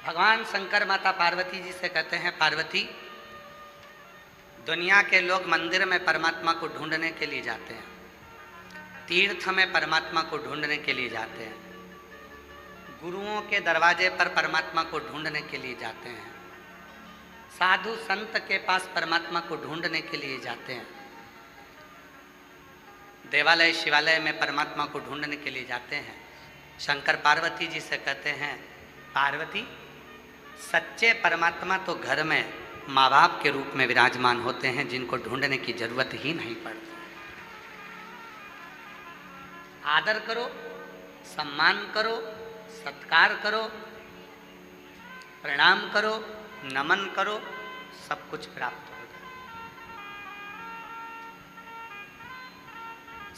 भगवान शंकर माता पार्वती जी से कहते हैं, पार्वती, दुनिया के लोग मंदिर में परमात्मा को ढूंढने के लिए जाते हैं, तीर्थ में परमात्मा को ढूंढने के लिए जाते हैं, गुरुओं के दरवाजे पर परमात्मा को ढूंढने के लिए जाते हैं, साधु संत के पास परमात्मा को ढूंढने के लिए जाते हैं, देवालय शिवालय में परमात्मा को ढूंढने के लिए जाते हैं। शंकर पार्वती जी से कहते हैं, पार्वती, सच्चे परमात्मा तो घर में माँ बाप के रूप में विराजमान होते हैं, जिनको ढूंढने की जरूरत ही नहीं पड़ती। आदर करो, सम्मान करो, सत्कार करो, प्रणाम करो, नमन करो, सब कुछ प्राप्त हो जाए,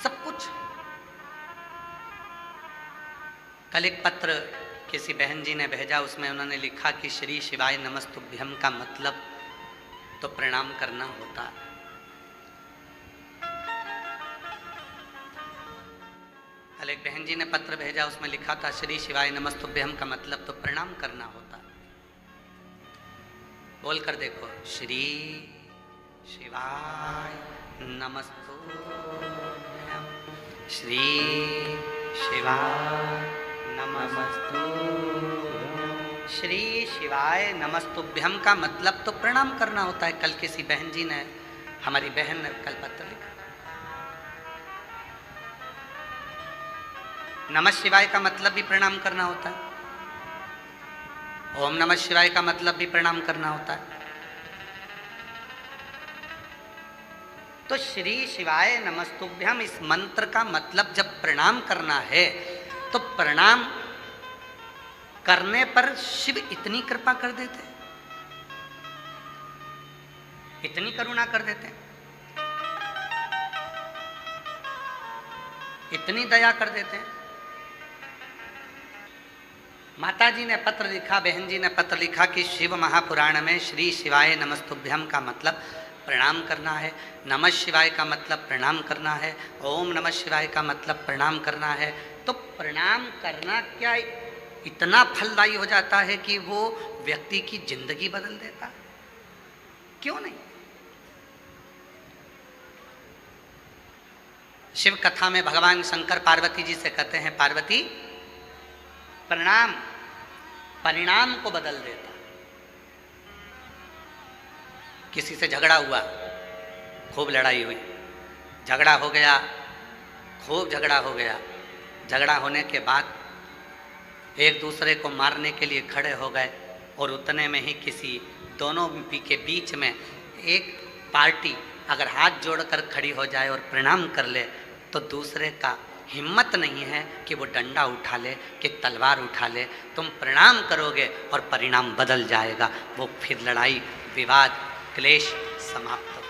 सब कुछ। कल एक पत्र किसी बहन जी ने भेजा, उसमें उन्होंने लिखा कि श्री शिवाय नमस्तुभ्यम का मतलब तो प्रणाम करना होता। कल एक बहन जी ने पत्र भेजा, उसमें लिखा था श्री शिवाय नमस्तुभ्यम का मतलब तो प्रणाम करना होता। बोल कर देखो, श्री शिवाय नमस्तुभ्यम, श्री शिवाय नमस्तुभ्यम। श्री शिवाय नमस्तुभ्यम का मतलब तो प्रणाम करना होता है। कल किसी बहन जी ने, हमारी बहन ने कल पत्र लिखा। नमः शिवाय का मतलब भी प्रणाम करना होता है, ओम नमः शिवाय का मतलब भी प्रणाम करना होता है। तो श्री शिवाय नमस्तुभ्यम इस मंत्र का मतलब जब प्रणाम करना है, तो प्रणाम करने पर शिव इतनी कृपा कर देते, इतनी करुणा कर देते, इतनी दया कर देते हैं। माता जी ने पत्र लिखा, बहन जी ने पत्र लिखा कि शिव महापुराण में श्री शिवाय नमस्तुभ्यम का मतलब प्रणाम करना है, नमः शिवाय का मतलब प्रणाम करना है, ओम नमः शिवाय का मतलब प्रणाम करना है। तो प्रणाम करना क्या इतना फलदायी हो जाता है कि वो व्यक्ति की जिंदगी बदल देता? क्यों नहीं? शिव कथा में भगवान शंकर पार्वती जी से कहते हैं, पार्वती, प्रणाम परिणाम को बदल देता। किसी से झगड़ा हुआ, खूब लड़ाई हुई, झगड़ा हो गया, खूब झगड़ा हो गया, झगड़ा होने के बाद एक दूसरे को मारने के लिए खड़े हो गए, और उतने में ही किसी दोनों के बीच में एक पार्टी अगर हाथ जोड़कर खड़ी हो जाए और प्रणाम कर ले, तो दूसरे का हिम्मत नहीं है कि वो डंडा उठा ले, कि तलवार उठा ले। तुम प्रणाम करोगे और परिणाम बदल जाएगा, वो फिर लड़ाई विवाद क्लेश समाप्त हो।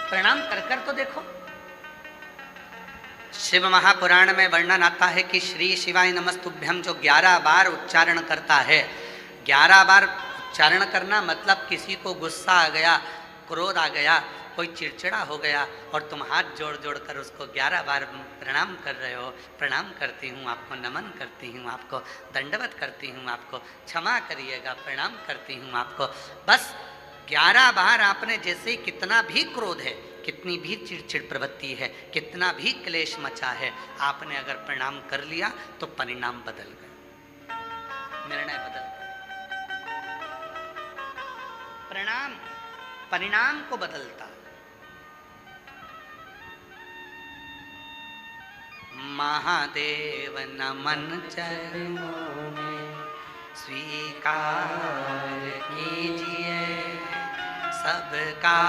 प्रणाम कर कर तो देखो। शिव महापुराण में वर्णन आता है कि श्री शिवाय नमस्तुभ्यम जो 11 बार उच्चारण करता है, 11 बार उच्चारण करना मतलब किसी को गुस्सा आ गया, क्रोध आ गया, कोई चिड़चिड़ा हो गया, और तुम हाथ जोड़ जोड़ कर उसको 11 बार प्रणाम कर रहे हो, प्रणाम करती हूँ आपको, नमन करती हूँ आपको, दंडवत करती हूँ आपको, क्षमा करिएगा, प्रणाम करती हूँ आपको। बस 11 बार आपने जैसे कितना भी क्रोध है, कितनी भी चिड़चिड़ प्रवृत्ति है, कितना भी क्लेश मचा है, आपने अगर प्रणाम कर लिया तो परिणाम बदल गए, निर्णय बदल गए। प्रणाम परिणाम को बदलता। महादेव नमन चरणों में स्वीकार कीजिए, सबका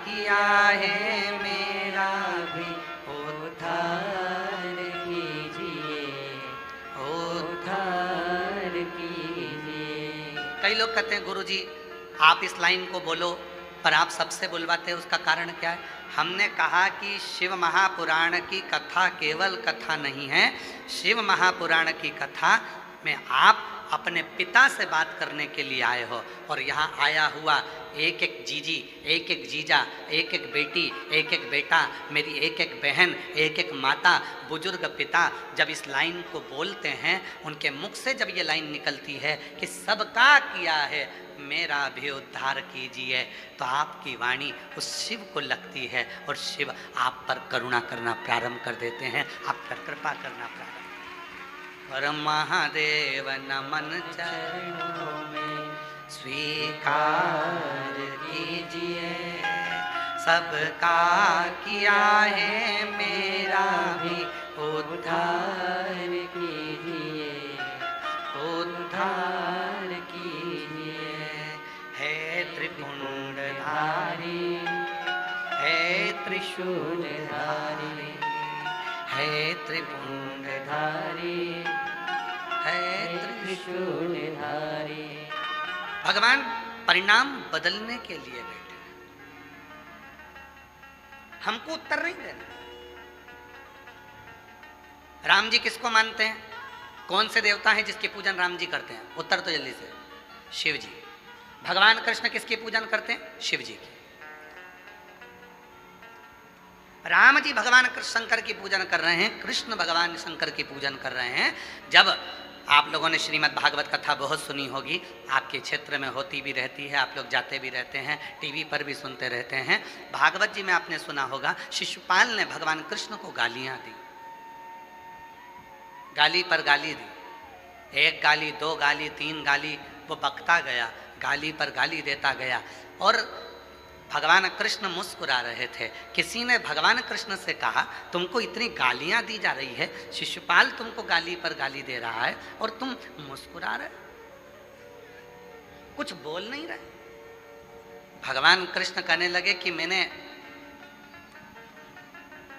किया है मेरा भी उद्धार कीजिए, उद्धार कीजिए। कई लोग कहते हैं, गुरुजी आप इस लाइन को बोलो, पर आप सबसे बुलवाते हैं, उसका कारण क्या है? हमने कहा कि शिव महापुराण की कथा केवल कथा नहीं है, शिव महापुराण की कथा में आप अपने पिता से बात करने के लिए आए हो और यहाँ आया हुआ एक एक जीजी, एक एक जीजा, एक एक बेटी, एक एक बेटा, मेरी एक एक बहन, एक एक माता, बुजुर्ग पिता जब इस लाइन को बोलते हैं, उनके मुख से जब ये लाइन निकलती है कि सबका किया है मेरा भी उद्धार कीजिए, तो आपकी वाणी उस शिव को लगती है और शिव आप पर करुणा करना प्रारंभ कर देते हैं, आप पर कृपा करना प्रारंभ। और महादेव नमन चरणों में स्वीकार कीजिए, सबका किया है मेरा भी उद्धार कीजिए, उद्धार कीजिए। है त्रिपुंडधारी, है त्रिशूलधारी, है त्रिपुंडधारी, है त्रिशूलधारी। भगवान परिणाम बदलने के लिए बैठे, हमको उत्तर नहीं देना। राम जी किसको मानते हैं? कौन से देवता हैं जिसकी पूजन राम जी करते हैं? उत्तर तो जल्दी से, शिव जी। भगवान कृष्ण किसकी पूजन करते हैं? शिव जी की। राम जी भगवान शंकर की पूजन कर रहे हैं, कृष्ण भगवान शंकर की पूजन कर रहे हैं। जब आप लोगों ने श्रीमद् भागवत कथा बहुत सुनी होगी, आपके क्षेत्र में होती भी रहती है, आप लोग जाते भी रहते हैं, टीवी पर भी सुनते रहते हैं। भागवत जी में आपने सुना होगा, शिशुपाल ने भगवान कृष्ण को गालियां दी, गाली पर गाली दी, एक गाली, दो गाली, तीन गाली, वो बकता गया, गाली पर गाली देता गया। और भगवान कृष्ण मुस्कुरा रहे थे। किसी ने भगवान कृष्ण से कहा, तुमको इतनी गालियां दी जा रही है, शिशुपाल तुमको गाली पर गाली दे रहा है और तुम मुस्कुरा रहे, कुछ बोल नहीं रहे। भगवान कृष्ण कहने लगे कि मैंने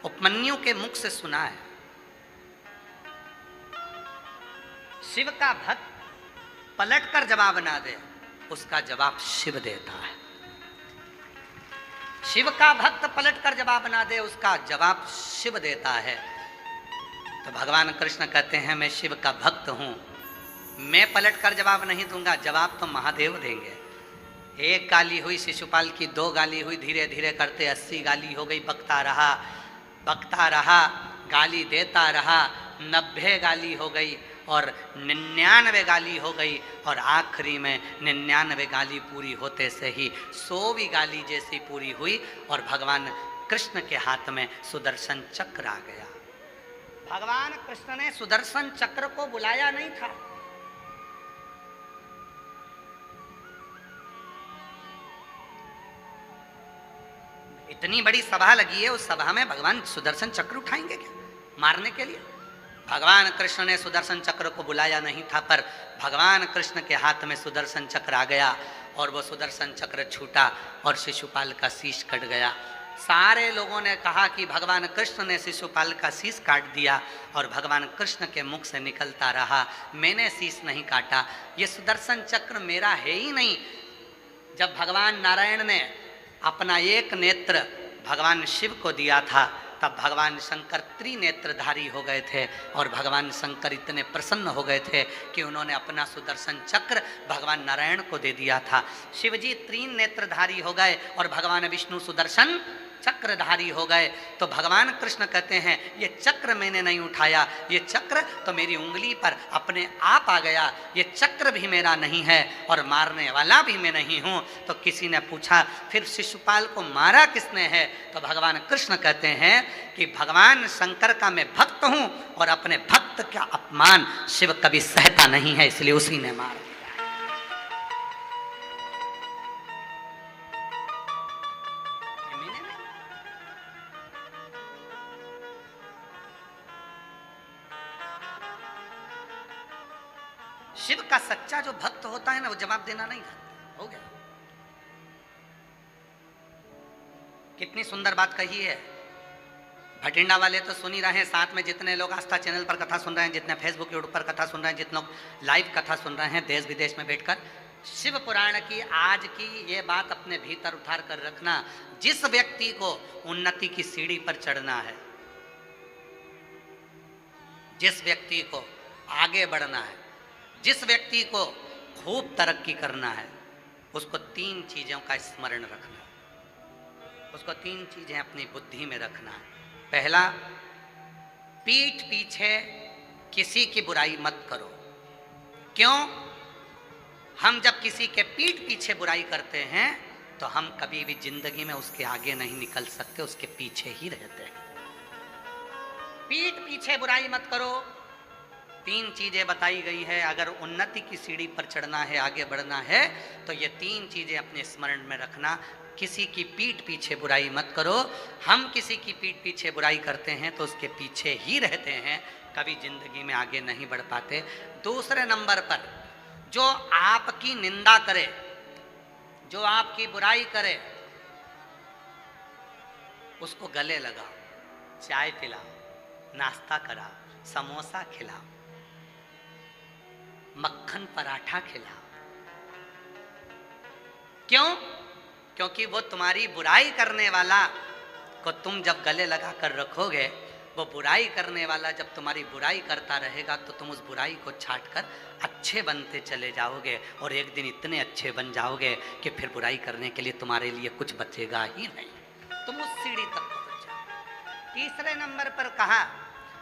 उपमन्यु के मुख से सुना है, शिव का भक्त पलट कर जवाब ना दे, उसका जवाब शिव देता है। शिव का भक्त पलट कर जवाब ना दे, उसका जवाब शिव देता है। तो भगवान कृष्ण कहते हैं, मैं शिव का भक्त हूं, मैं पलट कर जवाब नहीं दूंगा, जवाब तो महादेव देंगे। एक गाली हुई शिशुपाल की, दो गाली हुई, धीरे धीरे करते 80 गाली हो गई, बकता रहा, बकता रहा, गाली देता रहा, 90 गाली हो गई और 99 गाली हो गई, और आखिरी में 99 गाली पूरी होते से ही 100वीं गाली जैसी पूरी हुई और भगवान कृष्ण के हाथ में सुदर्शन चक्र आ गया। भगवान कृष्ण ने सुदर्शन चक्र को बुलाया नहीं था, इतनी बड़ी सभा लगी है, उस सभा में भगवान सुदर्शन चक्र उठाएंगे क्या मारने के लिए? भगवान कृष्ण ने सुदर्शन चक्र को बुलाया नहीं था, पर भगवान कृष्ण के हाथ में सुदर्शन चक्र आ गया और वो सुदर्शन चक्र छूटा और शिशुपाल का शीश कट गया। सारे लोगों ने कहा कि भगवान कृष्ण ने शिशुपाल का शीश काट दिया, और भगवान कृष्ण के मुख से निकलता रहा, मैंने शीश नहीं काटा, ये सुदर्शन चक्र मेरा है ही नहीं। जब भगवान नारायण ने अपना एक नेत्र भगवान शिव को दिया था, तब भगवान शंकर त्रिनेत्रधारी हो गए थे और भगवान शंकर इतने प्रसन्न हो गए थे कि उन्होंने अपना सुदर्शन चक्र भगवान नारायण को दे दिया था। शिवजी तीन नेत्रधारी हो गए और भगवान विष्णु सुदर्शन चक्रधारी हो गए। तो भगवान कृष्ण कहते हैं, ये चक्र मैंने नहीं उठाया, ये चक्र तो मेरी उंगली पर अपने आप आ गया, ये चक्र भी मेरा नहीं है और मारने वाला भी मैं नहीं हूँ। तो किसी ने पूछा, फिर शिशुपाल को मारा किसने है? तो भगवान कृष्ण कहते हैं कि भगवान शंकर का मैं भक्त हूँ और अपने भक्त का अपमान शिव कभी सहता नहीं है, इसलिए उसी ने मारा। शिव का सच्चा जो भक्त होता है ना, वो जवाब देना नहीं जानता। हो गया। कितनी सुंदर बात कही है। भटिंडा वाले तो सुन ही रहे हैं, साथ में जितने लोग आस्था चैनल पर कथा सुन रहे हैं, जितने फेसबुक यूट्यूब पर कथा सुन रहे हैं, जितने लोग लाइव कथा सुन रहे हैं देश विदेश में बैठकर, शिव पुराण की आज की ये बात अपने भीतर उतार कर रखना। जिस व्यक्ति को उन्नति की सीढ़ी पर चढ़ना है, जिस व्यक्ति को आगे बढ़ना है, जिस व्यक्ति को खूब तरक्की करना है उसको 3 चीजों का स्मरण रखना है, उसको 3 चीजें अपनी बुद्धि में रखना है। पहला, पीठ पीछे किसी की बुराई मत करो। क्यों? हम जब किसी के पीठ पीछे बुराई करते हैं तो हम कभी भी जिंदगी में उसके आगे नहीं निकल सकते, उसके पीछे ही रहते हैं। पीठ पीछे बुराई मत करो। 3 चीजें बताई गई है। अगर उन्नति की सीढ़ी पर चढ़ना है, आगे बढ़ना है, तो ये 3 चीजें अपने स्मरण में रखना। किसी की पीठ पीछे बुराई मत करो। हम किसी की पीठ पीछे बुराई करते हैं तो उसके पीछे ही रहते हैं, कभी जिंदगी में आगे नहीं बढ़ पाते। दूसरे नंबर पर, जो आपकी निंदा करे, जो आपकी बुराई करे, उसको गले लगाओ, चाय पिलाओ, नाश्ता कराओ, समोसा खिलाओ, मक्खन पराठा खिलाओ। क्यों? क्योंकि वो तुम्हारी बुराई करने वाला को तुम जब गले लगा कर रखोगे, वो बुराई करने वाला जब तुम्हारी बुराई करता रहेगा तो तुम उस बुराई को छाट कर अच्छे बनते चले जाओगे, और एक दिन इतने अच्छे बन जाओगे कि फिर बुराई करने के लिए तुम्हारे लिए कुछ बचेगा ही नहीं, तुम उस सीढ़ी तक पहुंच जाओ। तीसरे नंबर पर कहा,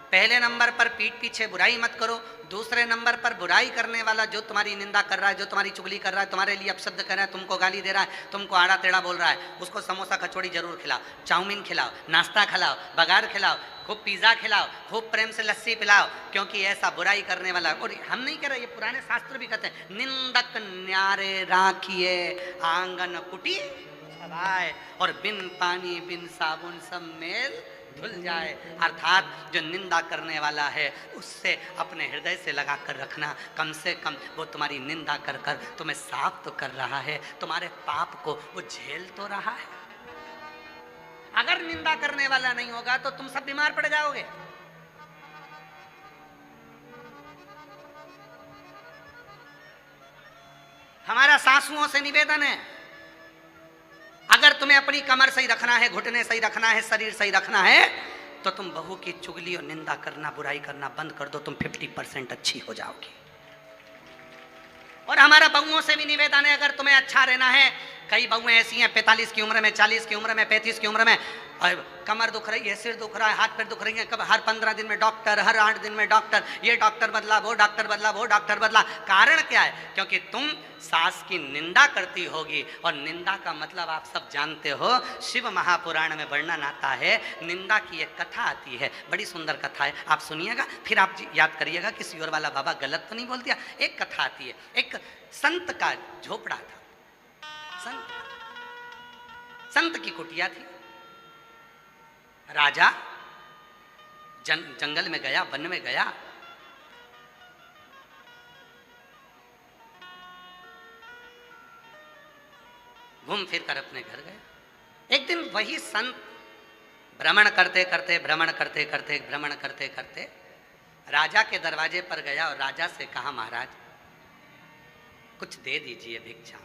पहले नंबर पर पीठ पीछे बुराई मत करो, दूसरे नंबर पर बुराई करने वाला जो तुम्हारी निंदा कर रहा है, जो तुम्हारी चुगली कर रहा है, तुम्हारे लिए अपशब्द कर रहा है, तुमको गाली दे रहा है, तुमको आड़ा टेढ़ा बोल रहा है, उसको समोसा कचौड़ी जरूर खिलाओ, चाउमीन खिलाओ, नाश्ता खिलाओ, बघार खिलाओ, खूब पिज्जा खिलाओ, खूब प्रेम से लस्सी पिलाओ। क्योंकि ऐसा बुराई करने वाला, और हम नहीं कह रहे, ये पुराने शास्त्र भी कहते हैं, निंदक न्यारे राखिए आंगन कुटी छवाए, और बिन पानी बिन साबुन सब मेल धुल जाए। अर्थात जो निंदा करने वाला है उससे अपने हृदय से लगा कर रखना। कम से कम वो तुम्हारी निंदा कर कर तुम्हें साफ तो कर रहा है, तुम्हारे पाप को वो झेल तो रहा है। अगर निंदा करने वाला नहीं होगा तो तुम सब बीमार पड़ जाओगे। हमारा सासुओं से निवेदन है, अगर तुम्हें अपनी कमर सही रखना है, घुटने सही रखना है, शरीर सही रखना है, तो तुम बहू की चुगली और निंदा करना, बुराई करना बंद कर दो, तुम 50% अच्छी हो जाओगी। और हमारा बहुओं से भी निवेदन है, अगर तुम्हें अच्छा रहना है, कई बहुएं ऐसी हैं 45 की उम्र में, 40 की उम्र में, 35 की उम्र में, और कमर दुख रही है, सिर दुख रहा है, हाथ पैर दुख रही है, कब हर 15 दिन में डॉक्टर, हर 8 दिन में डॉक्टर, ये डॉक्टर बदला, वो डॉक्टर बदला, वो डॉक्टर बदला। कारण क्या है? क्योंकि तुम सास की निंदा करती होगी, और निंदा का मतलब आप सब जानते हो, शिव महापुराण में वर्णन आता है, निंदा की एक कथा आती है, बड़ी सुंदर कथा है, आप सुनिएगा, फिर आप याद करिएगा कि सियोर वाला बाबा गलत तो नहीं बोल दिया। एक कथा आती है, एक संत का झोपड़ा था, संत की कुटिया थी। राजा जंगल में गया, वन में गया, घूम फिर कर अपने घर गया। एक दिन वही संत भ्रमण करते करते राजा के दरवाजे पर गया और राजा से कहा, महाराज कुछ दे दीजिए भिक्षा।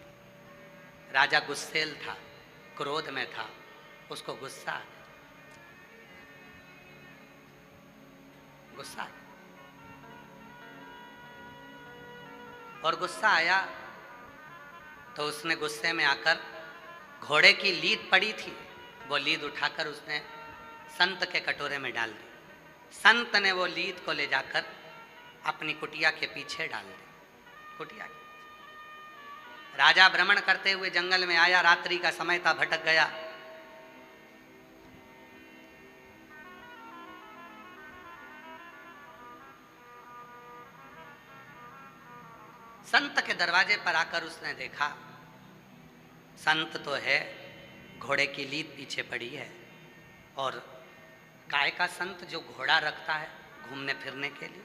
राजा गुस्सेल था, क्रोध में था, उसको गुस्सा आ गया। और गुस्सा आया तो उसने गुस्से में आकर, घोड़े की लीद पड़ी थी, वो लीद उठाकर उसने संत के कटोरे में डाल दी। संत ने वो लीद को ले जाकर अपनी कुटिया के पीछे डाल दी। कुटिया के राजा भ्रमण करते हुए जंगल में आया, रात्रि का समय था, भटक गया। संत के दरवाजे पर आकर उसने देखा, संत तो है, घोड़े की लीद पीछे पड़ी है, और काय का संत जो घोड़ा रखता है घूमने फिरने के लिए।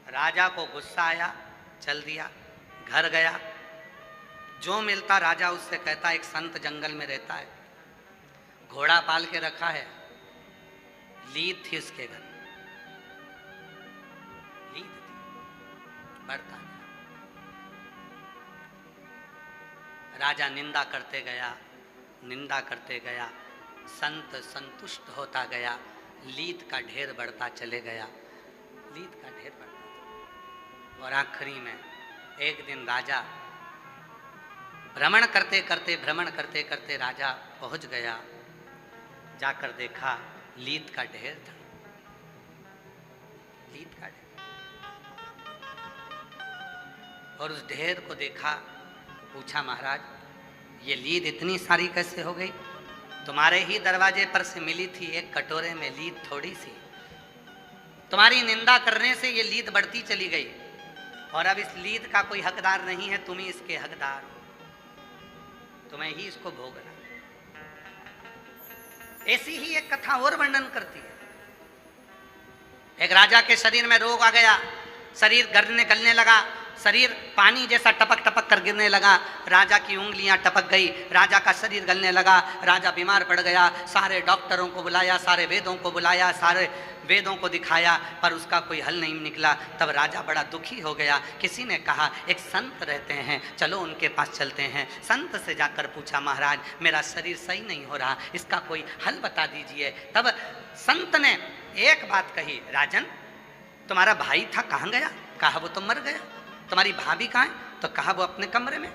राजा को गुस्सा आया, चल दिया, घर गया, जो मिलता राजा उससे कहता, एक संत जंगल में रहता है, घोड़ा पाल के रखा है, लीद थी उसके घर, लीद थी, बढ़ता गया। राजा निंदा करते गया, संत संतुष्ट होता गया, लीद का ढेर बढ़ता चले गया, लीद का ढेर बढ़ता। और आखिरी में एक दिन राजा भ्रमण करते करते राजा पहुंच गया। जाकर देखा लीद का ढेर था, लीद का ढेर। और उस ढेर को देखा, पूछा महाराज ये लीद इतनी सारी कैसे हो गई? तुम्हारे ही दरवाजे पर से मिली थी, एक कटोरे में लीद थोड़ी सी। तुम्हारी निंदा करने से ये लीद बढ़ती चली गई और अब इस लीद का कोई हकदार नहीं है, तुम ही इसके हकदार हो, तुम्हें ही इसको भोगना। ऐसी ही एक कथा और वर्णन करती है। एक राजा के शरीर में रोग आ गया, शरीर गलने लगा, शरीर पानी जैसा टपक टपक कर गिरने लगा, राजा की उंगलियां टपक गई, राजा का शरीर गलने लगा, राजा बीमार पड़ गया। सारे डॉक्टरों को बुलाया, सारे वेदों को बुलाया, सारे वेदों को दिखाया, पर उसका कोई हल नहीं निकला। तब राजा बड़ा दुखी हो गया। किसी ने कहा एक संत रहते हैं, चलो उनके पास चलते हैं। संत से जाकर पूछा महाराज मेरा शरीर सही नहीं हो रहा, इसका कोई हल बता दीजिए। तब संत ने एक बात कही, राजन तुम्हारा भाई था कहाँ गया? कहा वो तो मर गया। तुम्हारी भाभी कहाँ है? तो कहा वो अपने कमरे में।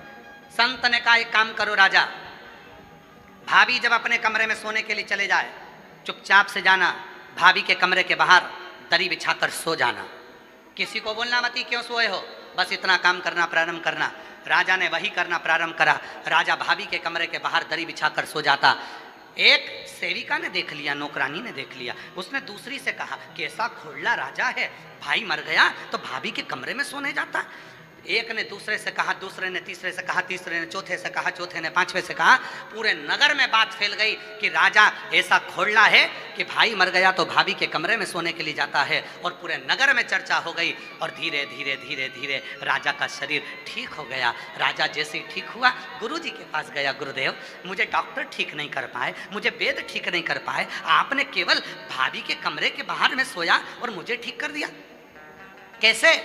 संत ने कहा एक काम करो राजा, भाभी जब अपने कमरे में सोने के लिए चले जाए, चुपचाप से जाना, भाभी के कमरे के बाहर दरी बिछाकर सो जाना, किसी को बोलना मत क्यों सोए हो, बस इतना काम करना प्रारंभ करना। राजा ने वही करना प्रारंभ करा। राजा भाभी के कमरे के बाहर दरी बिछाकर सो जाता। एक सेविका ने देख लिया, नौकरानी ने देख लिया, उसने दूसरी से कहा कैसा खोड़ला राजा है, भाई मर गया तो भाभी के कमरे में सोने जाता। एक ने दूसरे से कहा, दूसरे ने तीसरे से कहा, तीसरे ने चौथे से कहा, चौथे ने पांचवे से कहा। पूरे नगर में बात फैल गई कि राजा ऐसा खोड़ला है कि भाई मर गया तो भाभी के कमरे में सोने के लिए जाता है। और पूरे नगर में चर्चा हो गई और धीरे धीरे धीरे धीरे राजा का शरीर ठीक हो गया। राजा जैसे ही ठीक हुआ गुरुजी के पास गया, गुरुदेव मुझे डॉक्टर ठीक नहीं कर पाए, मुझे वेद ठीक नहीं कर पाए, आपने केवल भाभी के कमरे के बाहर में सोया और मुझे ठीक कर दिया, कैसे?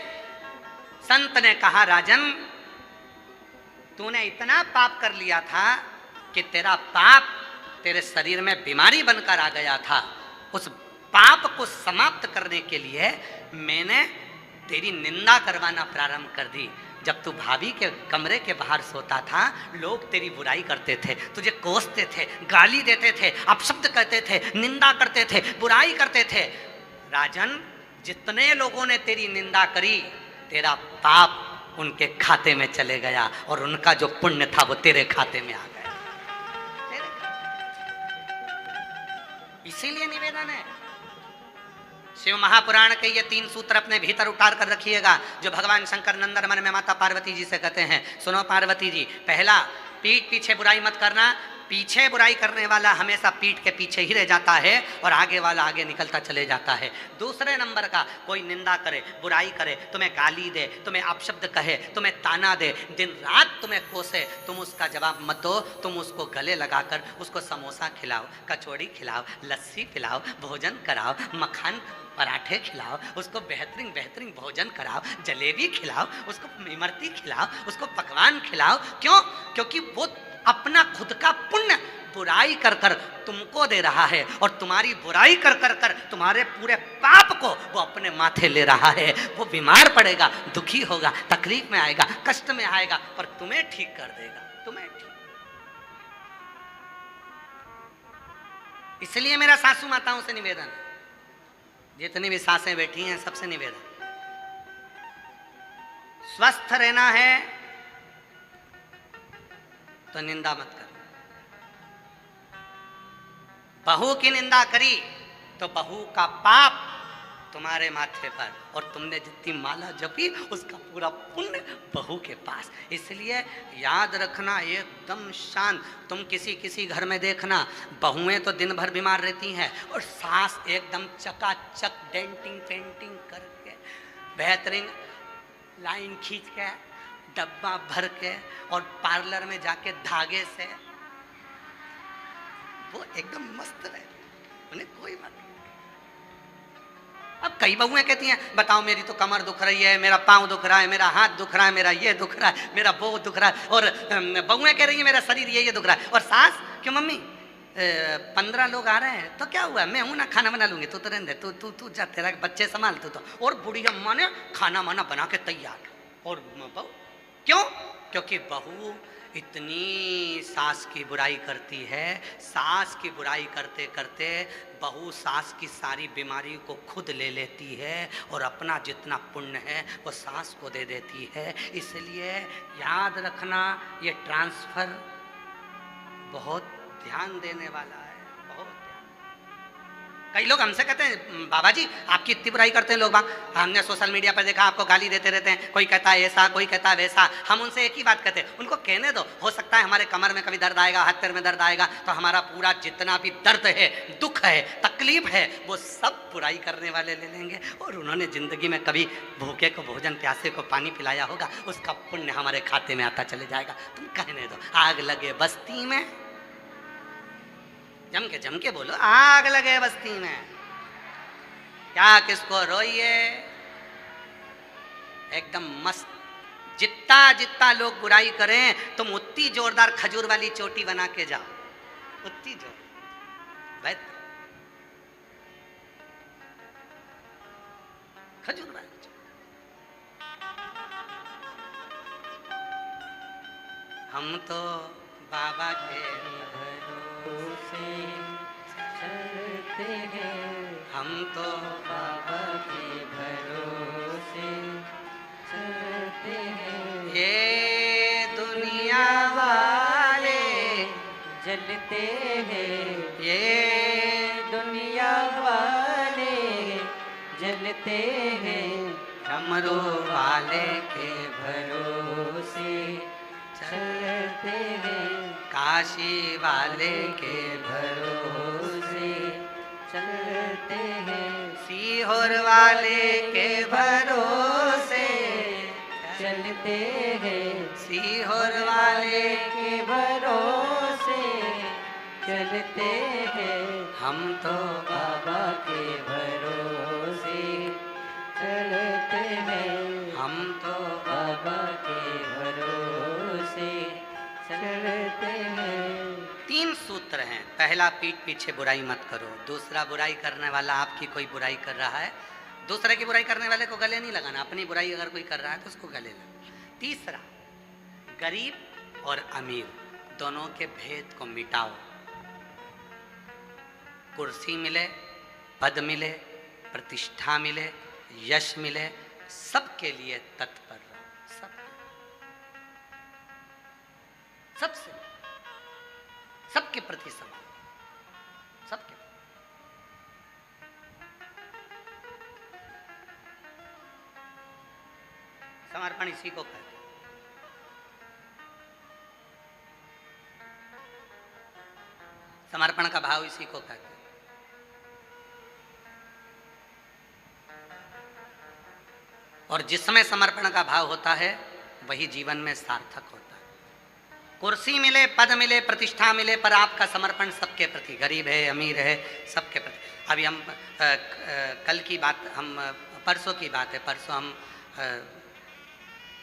संत ने कहा राजन तूने इतना पाप कर लिया था कि तेरा पाप तेरे शरीर में बीमारी बनकर आ गया था। उस पाप को समाप्त करने के लिए मैंने तेरी निंदा करवाना प्रारंभ कर दी। जब तू भाभी के कमरे के बाहर सोता था लोग तेरी बुराई करते थे, तुझे कोसते थे, गाली देते थे, अपशब्द कहते थे, निंदा करते थे, बुराई करते थे। राजन जितने लोगों ने तेरी निंदा करी तेरा पाप उनके खाते में चले गया और उनका जो पुण्य था वो तेरे खाते में आ गया। इसीलिए निवेदन है, शिव महापुराण के ये 3 सूत्र अपने भीतर उतार कर रखिएगा जो भगवान शंकर नंदन मन में माता पार्वती जी से कहते हैं। सुनो पार्वती जी, पहला पीठ पीछे बुराई मत करना, पीछे बुराई करने वाला हमेशा पीठ के पीछे ही रह जाता है और आगे वाला आगे निकलता चले जाता है। दूसरे नंबर का कोई निंदा करे, बुराई करे, तुम्हें गाली दे, तुम्हें अपशब्द कहे, तुम्हें ताना दे, दिन रात तुम्हें कोसे, तुम उसका जवाब मत दो, तुम उसको गले लगाकर उसको समोसा खिलाओ, कचौड़ी खिलाओ, लस्सी पिलाओ, भोजन कराओ, मक्खन पराठे खिलाओ, उसको बेहतरीन बेहतरीन भोजन कराओ, जलेबी खिलाओ, उसको इमरती खिलाओ, उसको पकवान खिलाओ। क्यों? क्योंकि वो अपना खुद का पुण्य बुराई कर कर तुमको दे रहा है और तुम्हारी बुराई कर कर कर तुम्हारे पूरे पाप को वो अपने माथे ले रहा है। वो बीमार पड़ेगा, दुखी होगा, तकलीफ में आएगा, कष्ट में आएगा, पर तुम्हें ठीक कर देगा, तुम्हें ठीक। इसलिए मेरा सासू माताओं से निवेदन है, जितनी भी सासें बैठी हैं सबसे निवेदन, स्वस्थ रहना है तो निंदा मत करो। बहू की निंदा करी तो बहू का पाप तुम्हारे माथे पर और तुमने जितनी माला जपी उसका पूरा पुण्य बहू के पास। इसलिए याद रखना एकदम शांत। तुम किसी किसी घर में देखना बहुएं तो दिन भर बीमार रहती हैं और सास एकदम चकाचक डेंटिंग पेंटिंग करके बेहतरीन लाइन खींच के डब्बा भर के और पार्लर में जाके धागे से वो एकदम मस्त रहे, उन्हें कोई मत। अब कई बहुएं कहती हैं बताओ मेरी तो कमर दुख रही है, मेरा पाँव दुख रहा है, मेरा हाथ दुख रहा है, मेरा ये दुख रहा है, मेरा वो दुख रहा है, और बहुएं कह रही है मेरा शरीर ये दुख रहा है। और सास क्यों मम्मी 15 लोग आ रहे हैं तो क्या हुआ, मैं हूं ना, खाना बना लूंगी, तू तो रहने दे, तू तू तू जा, तेरा बच्चे संभाल तू तो। और बुढ़िया अम्मा ने खाना वाना बना के तैयार, और बहू क्यों, क्योंकि बहू इतनी सास की बुराई करती है, सास की बुराई करते करते बहू सास की सारी बीमारी को खुद ले लेती है और अपना जितना पुण्य है वो सास को दे देती है। इसलिए याद रखना, ये ट्रांसफर बहुत ध्यान देने वाला है, बहुत ध्यान। कई लोग हमसे कहते हैं बाबा जी आपकी इतनी बुराई करते हैं लोग, हमने सोशल मीडिया पर देखा आपको गाली देते रहते हैं, कोई कहता है ऐसा, कोई कहता है वैसा। हम उनसे एक ही बात कहते हैं, उनको कहने दो, हो सकता है हमारे कमर में कभी दर्द आएगा, हाथ पैर में दर्द आएगा, तो हमारा पूरा जितना भी दर्द है, दुख है, तकलीफ है, वो सब बुराई करने वाले ले लेंगे। और उन्होंने जिंदगी में कभी भूखे को भोजन, प्यासे को पानी पिलाया होगा, उसका पुण्य हमारे खाते में आता चले जाएगा। तुम कहने दो, आग लगे बस्ती में, जम के बोलो, आग लगे बस्ती में, क्या किसको रोइए, एकदम मस्त। जितना जितना लोग बुराई करें तुम उतनी जोरदार खजूर वाली चोटी बना के जाओ, उतनी जोर भाई, खजूर वाली हम तो बाबा के भरोसे चलते हैं, हम तो बाबा के भरोसे चलते हैं। ये दुनिया वाले जलते हैं, ये दुनिया वाले जलते हैं, डमरू वाले के भरोसे चलते हैं, काशी वाले के भरोसे चलते हैं, सीहोर वाले के भरोसे चलते हैं, सीहोर वाले के भरोसे चलते हैं। हम तो बाबा के भरोसे चलते हैं, हम तो बाबा के भरोसे चलते हैं। 3 सूत्र हैं। पहला, पीठ पीछे बुराई मत करो। दूसरा, बुराई करने वाला आपकी कोई बुराई कर रहा है, दूसरे की बुराई करने वाले को गले नहीं लगाना, अपनी बुराई अगर कोई कर रहा है तो उसको गले लगाना। तीसरा, गरीब और अमीर दोनों के भेद को मिटाओ। कुर्सी मिले, पद मिले, प्रतिष्ठा मिले, यश मिले, सबके लिए तत्पर रहो, सबसे, सबके प्रति समान, सबके। समर्पण इसी को कहते हैं। समर्पण का भाव इसी को कहते हैं। और जिसमें समर्पण का भाव होता है वही जीवन में सार्थक होता है। कुर्सी मिले, पद मिले, प्रतिष्ठा मिले, पर आपका समर्पण सबके प्रति, गरीब है, अमीर है, सबके प्रति। अभी हम कल की बात, हम परसों की बात है, परसों हम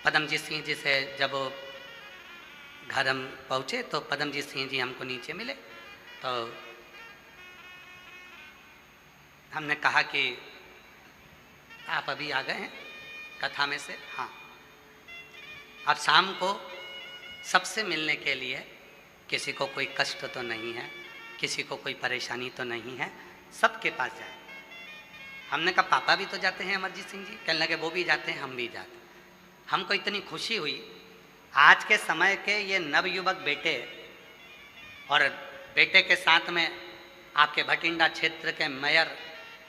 पदमजीत सिंह जी से जब घर हम पहुँचे तो पदमजीत सिंह जी हमको नीचे मिले, तो हमने कहा कि आप अभी आ गए हैं कथा में से? हाँ। अब शाम को सबसे मिलने के लिए, किसी को कोई कष्ट तो नहीं है, किसी को कोई परेशानी तो नहीं है, सबके पास जाए। हमने कहा पापा भी तो जाते हैं अमरजीत सिंह जी? कहने लगे वो भी जाते हैं, हम भी जाते हैं। हमको इतनी खुशी हुई, आज के समय के ये नवयुवक बेटे, और बेटे के साथ में आपके भटिंडा क्षेत्र के मेयर,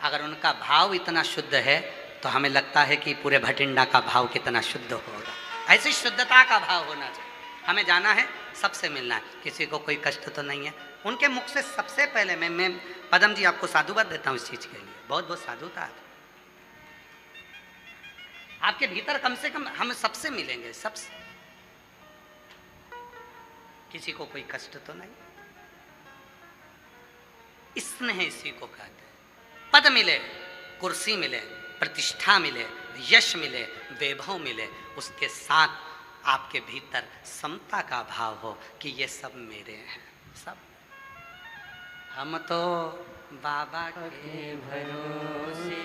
अगर उनका भाव इतना शुद्ध है तो हमें लगता है कि पूरे भटिंडा का भाव कितना शुद्ध होगा। ऐसी शुद्धता का भाव होना चाहिए। हमें जाना है, सबसे मिलना है, किसी को कोई कष्ट तो नहीं है। उनके मुख से सबसे पहले मैं पदम जी आपको साधुवाद देता हूँ इस चीज़ के लिए, बहुत बहुत साधुता है आपके भीतर। कम से कम हम सबसे मिलेंगे, सबसे, किसी को कोई कष्ट तो नहीं। स्नेह इसी को कहते हैं। पद मिले, कुर्सी मिले, प्रतिष्ठा मिले, यश मिले, वैभव मिले, उसके साथ आपके भीतर समता का भाव हो कि ये सब मेरे हैं, सब। हम तो बाबा के भरोसे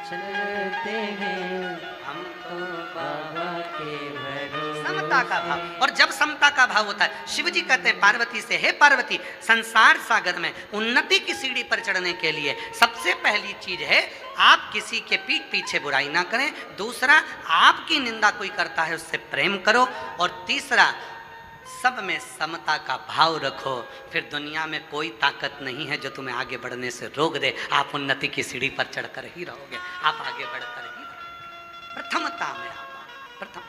चलते हैं, हम तो बाबा के भरोसे। समता का भाव, और जब समता का भाव होता है, शिव जी कहते हैं पार्वती से, हे पार्वती, संसार सागर में उन्नति की सीढ़ी पर चढ़ने के लिए सबसे पहली चीज है आप किसी के पीठ पीछे बुराई ना करें, दूसरा आपकी निंदा कोई करता है उससे प्रेम करो, और तीसरा सब में समता का भाव रखो। फिर दुनिया में कोई ताकत नहीं है जो तुम्हें आगे बढ़ने से रोक दे। आप उन्नति की सीढ़ी पर चढ़कर ही रहोगे, आप आगे बढ़कर ही रहोगे। प्रथमता में आप प्रथम,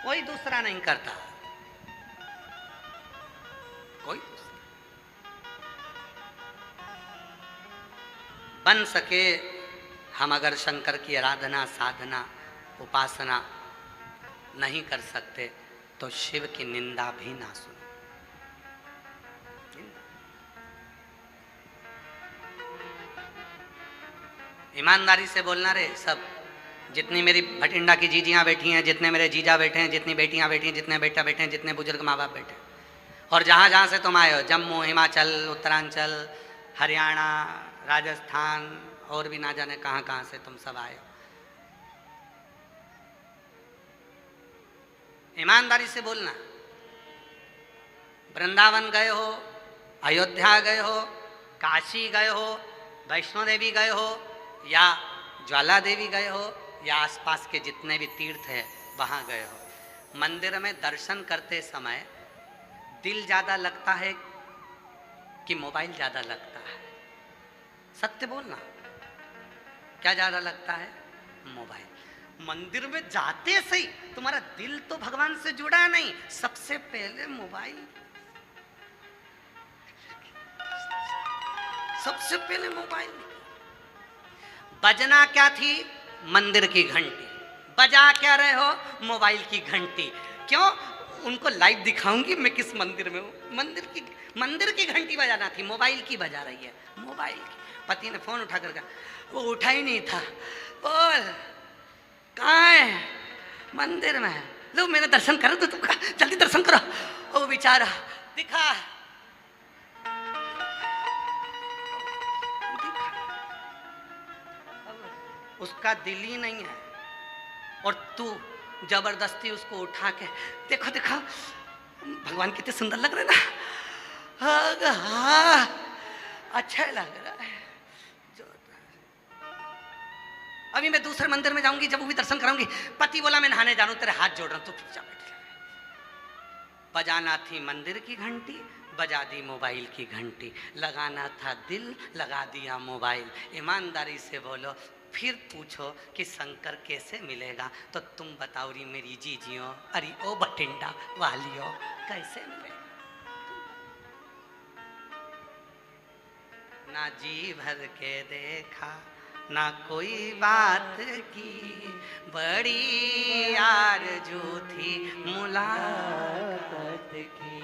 कोई दूसरा नहीं करता, कोई दूसरा। बन सके हम अगर शंकर की आराधना, साधना, उपासना नहीं कर सकते तो शिव की निंदा भी ना सुनो। ईमानदारी से बोलना रे सब, जितनी मेरी भटिंडा की जीजियां बैठी हैं, जितने मेरे जीजा बैठे हैं, जितनी बेटियां बैठी हैं, जितने बेटा बैठे हैं, जितने बुजुर्ग माँ बाप बैठे हैं, और जहां जहां से तुम आए हो, जम्मू, हिमाचल, उत्तरांचल, हरियाणा, राजस्थान और भी ना जाने कहां कहां से तुम सब आए हो, ईमानदारी से बोलना। वृंदावन गए हो, अयोध्या गए हो, काशी गए हो, वैष्णो देवी गए हो, या ज्वाला देवी गए हो, या आसपास के जितने भी तीर्थ है वहां गए हो, मंदिर में दर्शन करते समय दिल ज्यादा लगता है कि मोबाइल ज्यादा लगता है? सत्य बोलना, क्या ज्यादा लगता है? मोबाइल। मंदिर में जाते सही तुम्हारा दिल तो भगवान से जुड़ा नहीं, सबसे पहले मोबाइल, सबसे पहले मोबाइल। बजना क्या थी? मंदिर की घंटी। बजा क्या रहे हो? मोबाइल की घंटी। क्यों? उनको लाइव दिखाऊंगी मैं किस मंदिर में हूं। मंदिर की घंटी बजाना थी, मोबाइल की बजा रही है, मोबाइल की। पति ने फोन उठा कर कहा, वो उठा ही नहीं था। बोल कहाँ है? मंदिर में। लो मैंने दर्शन करो तो तुमका, जल्दी दर्शन करो। ओ बेचारा दिखा, उसका दिल ही नहीं है, और तू जबरदस्ती उसको उठा के, देखो देखो भगवान कितने सुंदर लग रहे ना, हाँ अच्छा लग रहा है। अभी मैं दूसरे मंदिर में जाऊंगी, जब वो भी दर्शन कराऊंगी। पति बोला मैं नहाने जा रहा हूं, तेरे हाथ जोड़ रहा हूं, तू चुपचाप बैठ। बजाना थी मंदिर की घंटी, बजा दी मोबाइल की घंटी। लगाना था दिल, लगा दिया मोबाइल। ईमानदारी से बोलो, फिर पूछो कि शंकर कैसे मिलेगा, तो तुम बताओ री मेरी जीजियों, अरे ओ भटिंडा वालियों, कैसे मिलेगा? ना जी भर के देखा, ना कोई बात की, बड़ी आरज़ू थी मुलाकात की।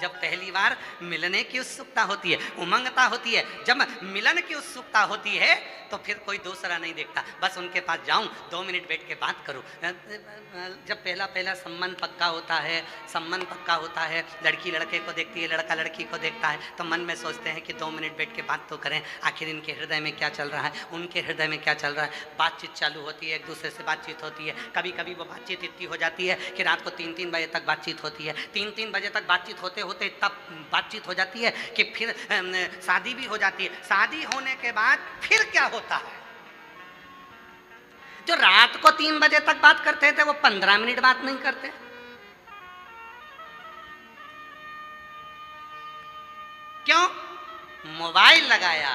जब पहली बार मिलने की उत्सुकता होती है, उमंगता होती है, जब मिलन की उत्सुकता होती है तो फिर कोई दूसरा नहीं देखता, बस उनके पास जाऊं, 2 मिनट बैठ के बात करूं। जब पहला संबंध पक्का होता है, लड़की लड़के को देखती है, लड़का लड़की को देखता है, तो मन में सोचते हैं कि 2 मिनट बैठ के बात तो करें, आखिर इनके हृदय में क्या चल रहा है, उनके हृदय में क्या चल रहा है। बातचीत चालू होती है, एक दूसरे से बातचीत होती है। कभी कभी वो बातचीत इतनी हो जाती है कि रात को 3-3 बजे तक बातचीत होती है। 3-3 बजे तक बातचीत होते होते तब बातचीत हो जाती है कि फिर शादी भी हो जाती है। शादी होने के बाद फिर क्या होता है? जो रात को 3 बजे तक बात करते थे वो 15 मिनट बात नहीं करते। क्यों? मोबाइल लगाया,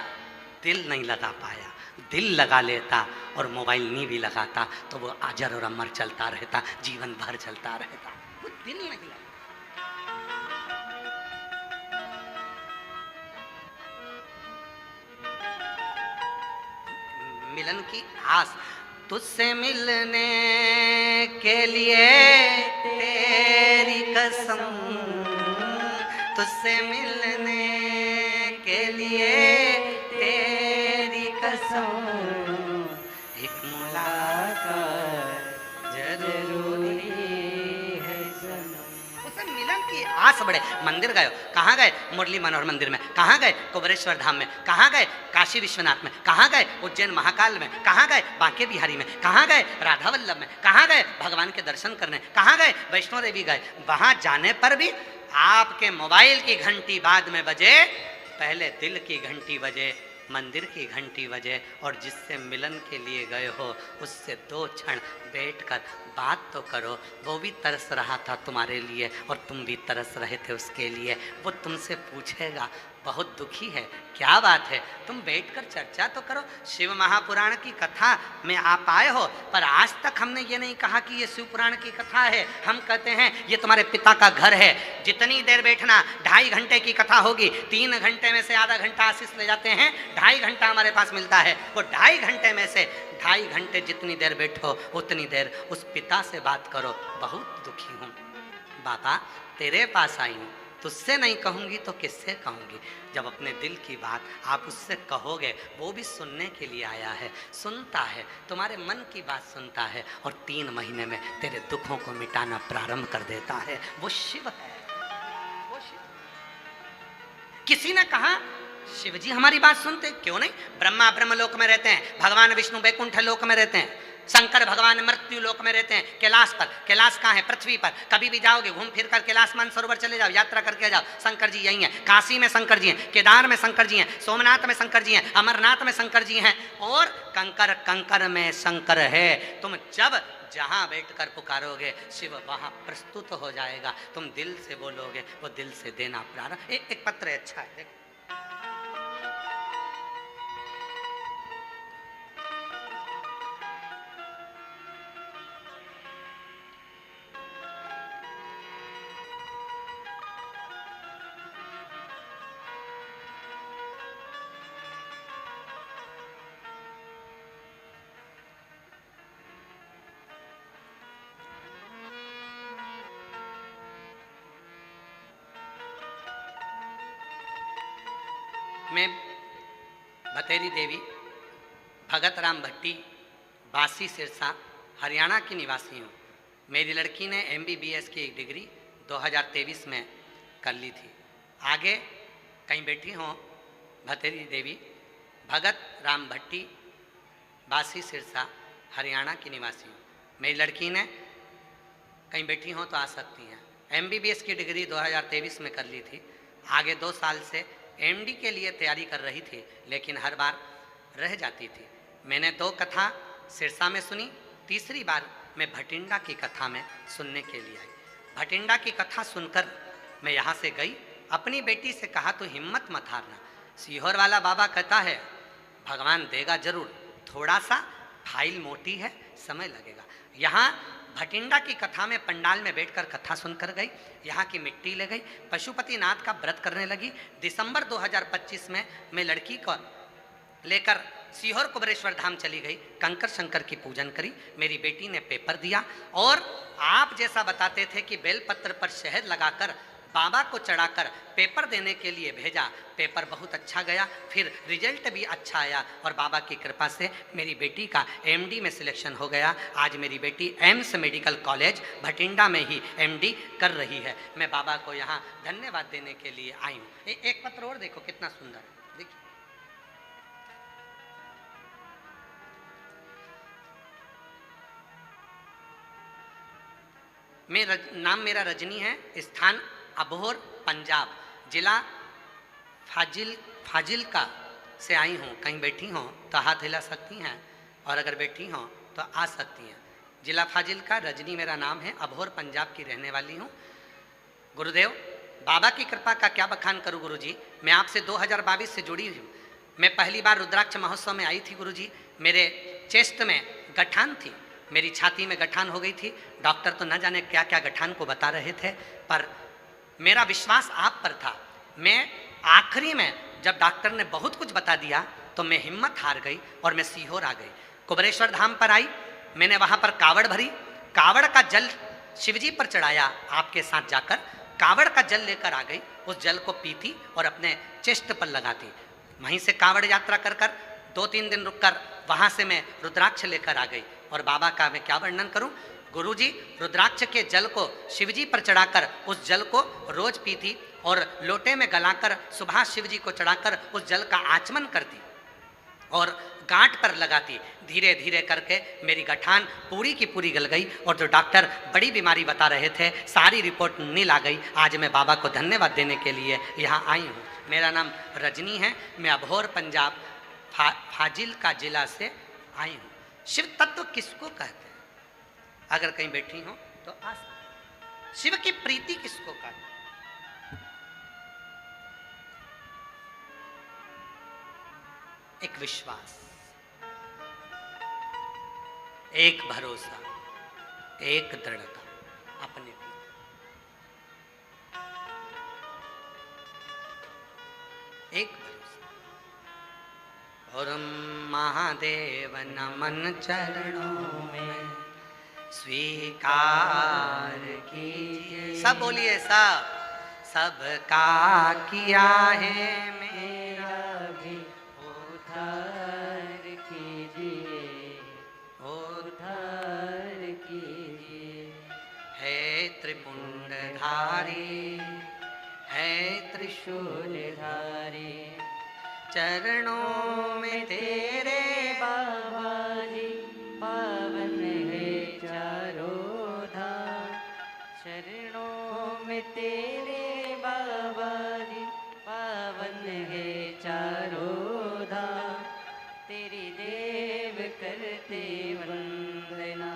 दिल नहीं लगा पाया। दिल लगा लेता और मोबाइल नहीं भी लगाता तो वो अजर और अमर चलता रहता, जीवन भर चलता रहता। वो दिल नहीं लगा। मिलन की आस, तुझसे मिलने के लिए तेरी कसम, तुझसे मिलने के लिए तेरी कसम, एक मुलाकात जरूरी है सनम। उसे मिलन की की आस बढ़े। मंदिर गए, कहाँ गए? मुरली मनोहर मंदिर में। कहाँ गए? कुबेरेश्वर धाम में। कहाँ गए? काशी विश्वनाथ में। कहाँ गए? उज्जैन महाकाल में। कहाँ गए? बांके बिहारी में। कहाँ गए? राधा वल्लभ में। कहाँ गए? भगवान के दर्शन करने। कहाँ गए? वैष्णो देवी गए। वहां जाने पर भी आपके मोबाइल की घंटी बाद में बजे, पहले दिल की घंटी बजे, मंदिर की घंटी बजे, और जिससे मिलन के लिए गए हो उससे 2 क्षण बैठकर बात तो करो। वो भी तरस रहा था तुम्हारे लिए और तुम भी तरस रहे थे उसके लिए। वो तुमसे पूछेगा बहुत दुखी है, क्या बात है, तुम बैठकर चर्चा तो करो। शिव महापुराण की कथा में आप आए हो, पर आज तक हमने ये नहीं कहा कि ये शिव पुराण की कथा है। हम कहते हैं ये तुम्हारे पिता का घर है, जितनी देर बैठना, 2.5 घंटे की कथा होगी, 3 घंटे में से आधा घंटा आशीष ले जाते हैं, 2.5 घंटा हमारे पास मिलता है। वो 2.5 घंटे में से 2.5 घंटे जितनी देर बैठो उतनी देर उस पिता से बात करो। बहुत दुखी हूँ बाबा, तेरे पास आई हूँ, तुझसे नहीं कहूँगी तो किससे कहूँगी। जब अपने दिल की बात आप उससे कहोगे, वो भी सुनने के लिए आया है, सुनता है, तुम्हारे मन की बात सुनता है और 3 महीने में तेरे दुखों को मिटाना प्रारंभ कर देता है। वो शिव है, वो शिव। किसी ने कहा शिव जी हमारी बात सुनते, क्यों नहीं? ब्रह्मा ब्रह्मलोक में रहते हैं, भगवान विष्णु वैकुंठ लोक में रहते हैं, शंकर भगवान मृत्यु लोक में रहते हैं, कैलाश पर। कैलाश कहाँ है? पृथ्वी पर। कभी भी जाओगे घूम फिर कर कैलाश मानसरोवर चले जाओ, यात्रा करके जाओ, शंकर जी यही हैं। काशी में शंकर जी हैं, केदार में शंकर जी हैं, सोमनाथ में शंकर जी हैं, अमरनाथ में शंकर जी हैं, और कंकर कंकर में शंकर है। तुम जब जहां बैठकर पुकारोगे शिव वहां प्रस्तुत हो जाएगा। तुम दिल से बोलोगे, वो दिल से देना प्रारंभ। एक पत्र है, अच्छा है, देखो। मैं भतेरी देवी भगत राम भट्टी, बासी सिरसा, हरियाणा की निवासी हूँ। मेरी लड़की ने MBBS की एक डिग्री 2023 में कर ली थी। आगे कहीं बैठी हों, भतेरी देवी भगत राम भट्टी, बासी सिरसा, हरियाणा की निवासी हूँ। मेरी लड़की ने कहीं बैठी हों तो आ सकती हैं। MBBS की डिग्री 2023 में कर ली थी। आगे 2 साल से MD के लिए तैयारी कर रही थी, लेकिन हर बार रह जाती थी। मैंने 2 कथा सिरसा में सुनी, तीसरी बार मैं भटिंडा की कथा में सुनने के लिए आई। भटिंडा की कथा सुनकर मैं यहाँ से गई, अपनी बेटी से कहा तो हिम्मत मत हारना। सीहोर वाला बाबा कहता है भगवान देगा जरूर, थोड़ा सा फाइल मोटी है, समय लगेगा। यहाँ भटिंडा की कथा में पंडाल में बैठकर कथा सुनकर गई, यहाँ की मिट्टी ले गई, पशुपति नाथ का व्रत करने लगी। दिसंबर 2025 में मैं लड़की को लेकर सीहोर कुबेरेश्वर धाम चली गई, कंकर शंकर की पूजन करी। मेरी बेटी ने पेपर दिया और आप जैसा बताते थे कि बेलपत्र पर शहद लगाकर बाबा को चढ़ाकर पेपर देने के लिए भेजा। पेपर बहुत अच्छा गया, फिर रिजल्ट भी अच्छा आया और बाबा की कृपा से मेरी बेटी का MD में सिलेक्शन हो गया। आज मेरी बेटी एम्स मेडिकल कॉलेज भटिंडा में ही MD कर रही है। मैं बाबा को यहाँ धन्यवाद देने के लिए आई हूँ। एक पत्र और देखो कितना सुंदर है, देखिए। नाम मेरा रजनी है, स्थान अबोहर पंजाब, जिला फाजिलका से आई हूँ। कहीं बैठी हों तो हाथ हिला सकती हैं और अगर बैठी हों तो आ सकती हैं। जिला फाजिलका, रजनी मेरा नाम है, अबोहर पंजाब की रहने वाली हूँ। गुरुदेव बाबा की कृपा का क्या बखान करूँ गुरुजी। मैं आपसे 2022 से जुड़ी हूँ। मैं पहली बार रुद्राक्ष महोत्सव में आई थी गुरुजी। मेरे चेस्ट में गठान थी, मेरी छाती में गठान हो गई थी। डॉक्टर तो न जाने क्या क्या गठान को बता रहे थे, पर मेरा विश्वास आप पर था। मैं आखिरी में जब डॉक्टर ने बहुत कुछ बता दिया तो मैं हिम्मत हार गई और मैं सीहोर आ गई। कुबेरेश्वर धाम पर आई, मैंने वहाँ पर कावड़ भरी, कावड़ का जल शिवजी पर चढ़ाया। आपके साथ जाकर कावड़ का जल लेकर आ गई, उस जल को पीती और अपने चेस्ट पर लगाती। वहीं से कावड़ यात्रा कर कर 2-3 दिन रुककर वहाँ से मैं रुद्राक्ष लेकर आ गई। और बाबा का मैं क्या वर्णन करूँ। गुरुजी रुद्राक्ष के जल को शिवजी पर चढ़ाकर उस जल को रोज पीती और लोटे में गलाकर सुबह शिवजी को चढ़ाकर उस जल का आचमन करती और गांठ पर लगाती। धीरे धीरे करके मेरी गठान पूरी की पूरी गल गई और जो डॉक्टर बड़ी बीमारी बता रहे थे सारी रिपोर्ट नील आ गई। आज मैं बाबा को धन्यवाद देने के लिए यहाँ आई हूँ। मेरा नाम रजनी है, मैं अबोहर पंजाब फाजिल्का जिला से आई हूँ। शिव तत्व किसको कहते हैं? अगर कहीं बैठी हो तो आस शिव की प्रीति किसको कहते हैं? एक विश्वास, एक भरोसा, एक दृढ़ता अपने भी। एक भरोसा। और महादेव नमन चरणों में स्वीकार कीजिए। सब बोलिए, सबका किया है मेरा भी उद्धार कीजिए, उद्धार कीजिए। है त्रिपुंडधारी, है त्रिशूलधारी, चरणों में तेरे बाबा जी पावन है चारों धाम। चरणों में तेरे बाबा जी पावन है चारों धाम। तेरी देव करते वंदना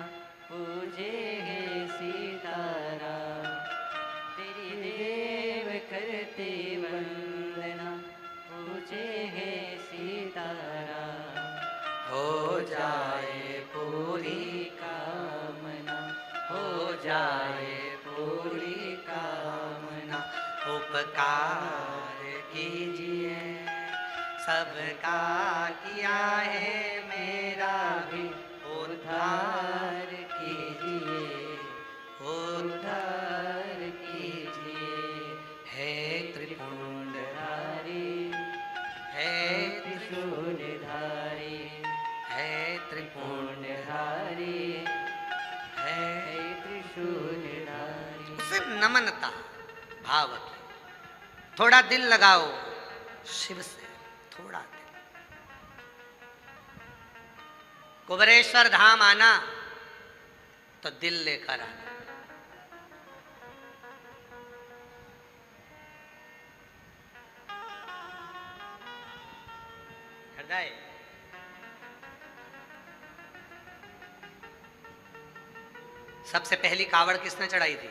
पूजे है सीताराम। तेरी देव करते वंदना पूजे है सीताराम। हो जाए पूरी कामना, हो जाए पूरी कामना। उपकार कीजिए, सबका किया है मेरा भी उद्धार कीजिए, उद्धार कीजिए। है त्रिपुंडधारी, है त्रिशूलधारी, है त्रिपुंडधारी, है त्रिशूलधारी। उसे नमनता भाव की। थोड़ा दिल लगाओ शिव से, थोड़ा दिल। कुबेरेश्वर धाम आना तो दिल लेकर आना। हृदय सबसे पहली कावड़ किसने चढ़ाई थी?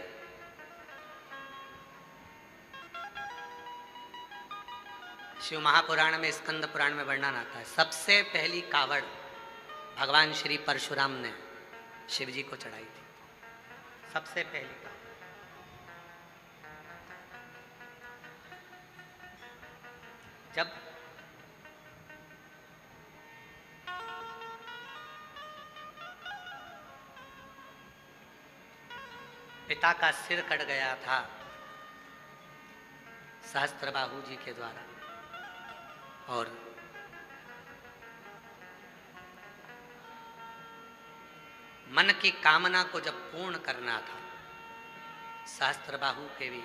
शिव महापुराण में, स्कंद पुराण में वर्णन आता है। सबसे पहली कावड़ भगवान श्री परशुराम ने शिव जी को चढ़ाई थी। सबसे पहली कावड़। जब पिता का सिर कट गया था सहस्त्रबाहु जी के द्वारा और मन की कामना को जब पूर्ण करना था, सहस्त्रबाहु के भी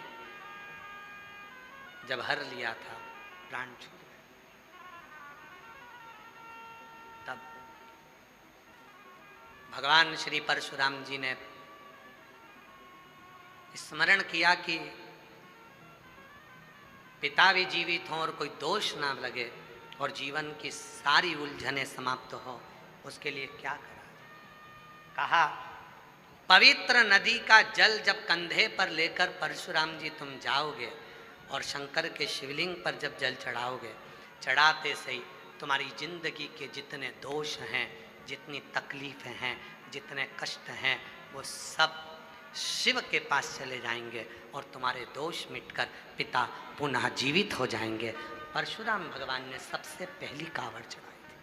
जब हर लिया था, प्राण छूट गए। तब भगवान श्री परशुराम जी ने स्मरण किया कि पिता भी जीवित हों और कोई दोष ना लगे और जीवन की सारी उलझनें समाप्त हो, उसके लिए क्या करा। कहा, पवित्र नदी का जल जब कंधे पर लेकर परशुराम जी तुम जाओगे और शंकर के शिवलिंग पर जब जल चढ़ाओगे, चढ़ाते से ही तुम्हारी जिंदगी के जितने दोष हैं, जितनी तकलीफें हैं, जितने कष्ट हैं, वो सब शिव के पास चले जाएंगे और तुम्हारे दोष मिटकर पिता पुनः जीवित हो जाएंगे। परशुराम भगवान ने सबसे पहली कावड़ चढ़ाई थी।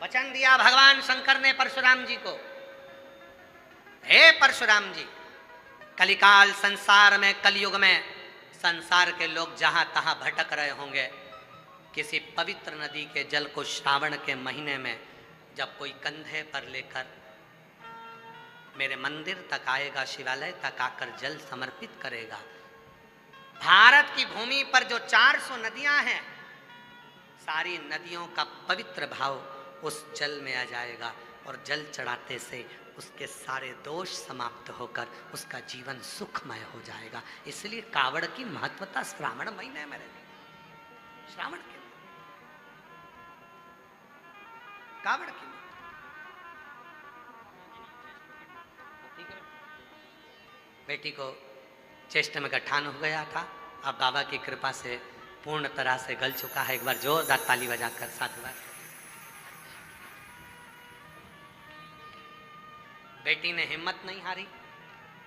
वचन दिया भगवान शंकर ने परशुराम जी को, हे परशुराम जी, कलिकाल संसार में, कलयुग में संसार के लोग जहां तहां भटक रहे होंगे, किसी पवित्र नदी के जल को श्रावण के महीने में जब कोई कंधे पर लेकर मेरे मंदिर तक आएगा, शिवालय तक आकर जल समर्पित करेगा। भारत की भूमि पर जो 400 नदियां हैं, सारी नदियों का पवित्र भाव उस जल में आ जाएगा और जल चढ़ाते से उसके सारे दोष समाप्त होकर उसका जीवन सुखमय हो जाएगा। इसलिए कावड़ की महत्वता श्रावण महीने में रहेगी। श्रावण के कावड़ की बेटी को चेष्ट में गठान हो गया था, अब बाबा की कृपा से पूर्ण तरह से गल चुका है। एक बार जोरदार ताली बजाकर साधुवाद। बेटी ने हिम्मत नहीं हारी,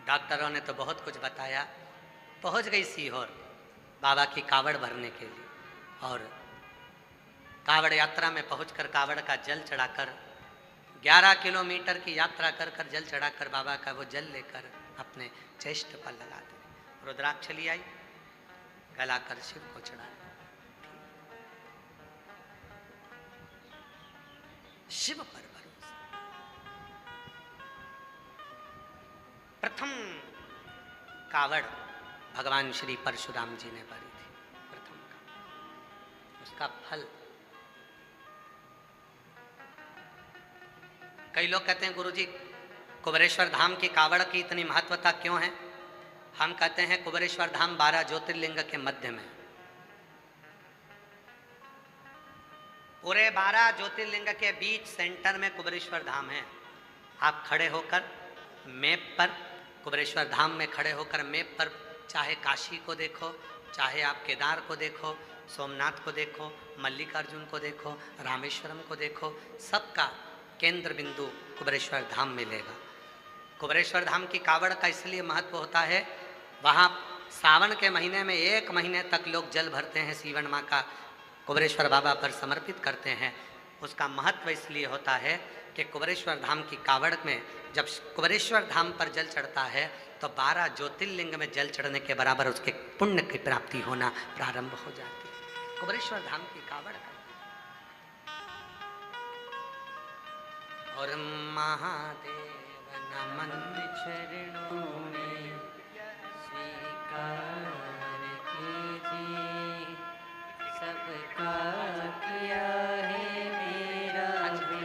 डॉक्टरों ने तो बहुत कुछ बताया, पहुंच गई सीहोर बाबा की कावड़ भरने के लिए। और कावड़ यात्रा में पहुंचकर कावड़ का जल चढ़ाकर 11 किलोमीटर की यात्रा कर कर जल चढ़ाकर बाबा का वो जल लेकर अपने चेस्ट पर लगा दे। रुद्राक्ष ली आई, गलाकर शिव को चढ़ा। शिव पर भरोसा। प्रथम कावड़ भगवान श्री परशुराम जी ने भरी थी। प्रथम कावड़, उसका फल कई लोग कहते हैं गुरुजी कुबेरेश्वर धाम की कावड़ की इतनी महत्वता क्यों है? हम कहते हैं कुबेरेश्वर धाम 12 ज्योतिर्लिंग के मध्य में। पूरे 12 ज्योतिर्लिंग के बीच सेंटर में कुबेरेश्वर धाम है। आप खड़े होकर मैप पर, कुबेरेश्वर धाम में खड़े होकर मैप पर चाहे काशी को देखो, चाहे आप केदार को देखो, सोमनाथ को देखो, मल्लिकार्जुन को देखो, रामेश्वरम को देखो, सबका केंद्र बिंदु कुबेरेश्वर धाम मिलेगा। कुबेरेश्वर धाम की कावड़ का इसलिए महत्व होता है, वहाँ सावन के महीने में 1 महीने तक लोग जल भरते हैं, सीवन माँ का कुबेरेश्वर बाबा पर समर्पित करते हैं। उसका महत्व इसलिए होता है कि कुबेरेश्वर धाम की कावड़ में जब कुबेरेश्वर धाम पर जल चढ़ता है तो 12 ज्योतिर्लिंग में जल चढ़ने के बराबर उसके पुण्य की प्राप्ति होना प्रारंभ हो जाती है। कुबेरेश्वर धाम की कावड़ का। और महादेव नमन चरणों में स्वीकार कीजिए, सबका किया है मेरा भी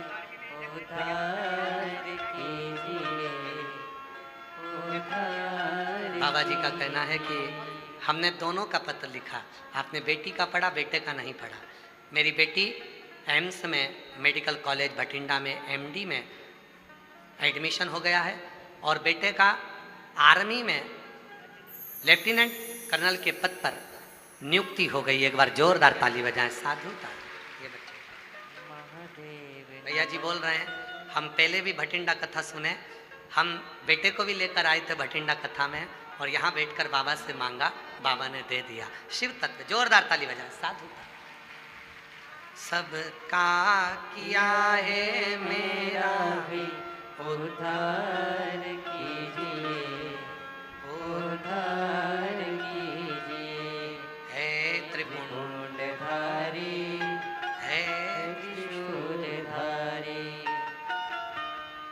उद्धार कीजिए, उद्धार। बाबा जी का कहना है कि हमने दोनों का पत्र लिखा, आपने बेटी का पढ़ा, बेटे का नहीं पढ़ा। मेरी बेटी एम्स में, मेडिकल कॉलेज भटिंडा में एमडी में एडमिशन हो गया है और बेटे का आर्मी में लेफ्टिनेंट कर्नल के पद पर नियुक्ति हो गई। एक बार जोरदार ताली बजाएं, साधु ताली। ये बच्चे भैया जी बोल रहे हैं, हम पहले भी भटिंडा कथा सुने, हम बेटे को भी लेकर आए थे भटिंडा कथा में और यहाँ बैठकर बाबा से मांगा, बाबा ने दे दिया। शिव तत्व, जोरदार ताली बजाएं, साधु ताली। सबका किया है मेरा भी उद्धार कीजिए, उद्धार कीजिए, है त्रिपुंडधारी, है त्रिशूलधारी।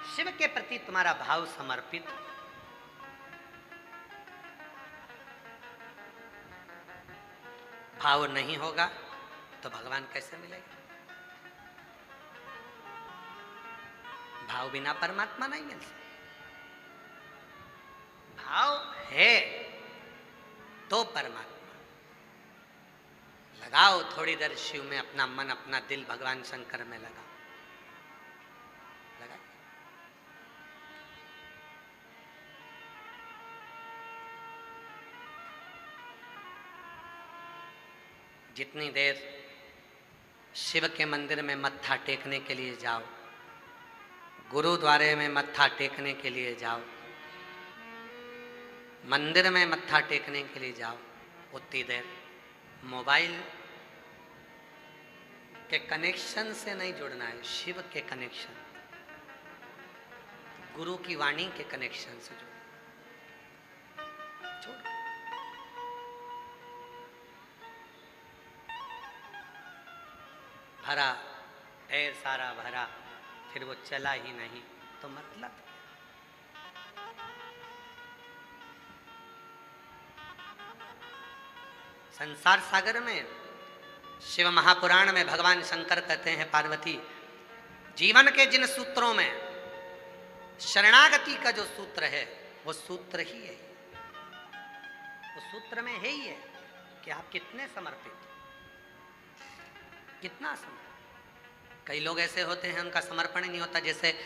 शिव के प्रति तुम्हारा भाव समर्पित, भाव नहीं होगा तो भगवान कैसे मिलेगा? भाव बिना परमात्मा नहीं मिल सकता। भाव है तो परमात्मा। लगाओ थोड़ी देर शिव में अपना मन, अपना दिल भगवान शंकर में लगाओ, लगा। जितनी देर शिव के मंदिर में मत्था टेकने के लिए जाओ, गुरुद्वारे में मत्था टेकने के लिए जाओ, मंदिर में मत्था टेकने के लिए जाओ, उतनी देर मोबाइल के कनेक्शन से नहीं जुड़ना है, शिव के कनेक्शन, गुरु की वाणी के कनेक्शन से जुड़ो। भरा, ढेर सारा भरा, फिर वो चला ही नहीं तो मतलब संसार सागर में शिव महापुराण में भगवान शंकर कहते हैं पार्वती, जीवन के जिन सूत्रों में शरणागति का जो सूत्र है वो सूत्र ही है, वो सूत्र में है ही है कि आप कितने समर्पित, कितना समर्पित। कई लोग ऐसे होते हैं उनका समर्पण ही नहीं होता। जैसे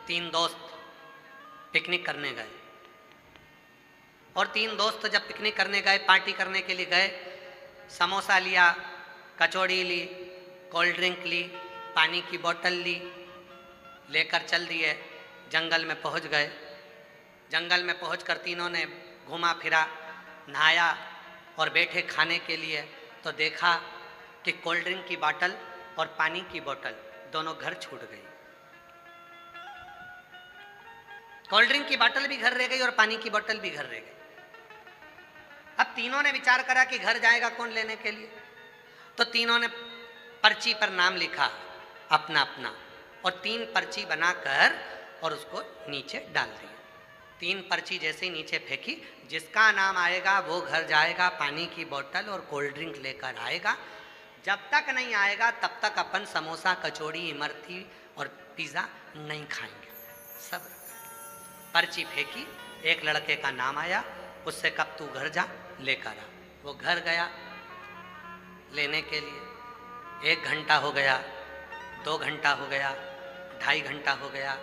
3 दोस्त पिकनिक करने गए और 3 दोस्त जब पिकनिक करने गए, पार्टी करने के लिए गए, समोसा लिया, कचौड़ी ली, कोल्ड ड्रिंक ली, पानी की बोतल ली, लेकर चल दिए, जंगल में पहुंच गए। जंगल में पहुंचकर तीनों ने घूमा फिरा, नहाया और बैठे खाने के लिए, तो देखा कि कोल्ड ड्रिंक की बोतल और पानी की बोतल दोनों घर छूट गई। कोल्ड ड्रिंक की बोतल भी घर रह गई और पानी की बोतल भी घर रह गई। अब तीनों ने विचार करा कि घर जाएगा कौन लेने के लिए, तो तीनों ने पर्ची पर नाम लिखा अपना अपना और 3 पर्ची बनाकर और उसको नीचे डाल दिया। 3 पर्ची जैसे ही नीचे फेंकी, जिसका नाम आएगा वो घर जाएगा, पानी की बोतल और कोल्ड ड्रिंक लेकर आएगा। जब तक नहीं आएगा तब तक अपन समोसा, कचौड़ी, इमरती और पिज़्ज़ा नहीं खाएंगे। सब पर्ची फेंकी, एक लड़के का नाम आया, उससे कब तू घर जा लेकर आ। वो घर गया लेने के लिए। 1 घंटा हो गया, 2 घंटा हो गया, 2.5 घंटा हो गया,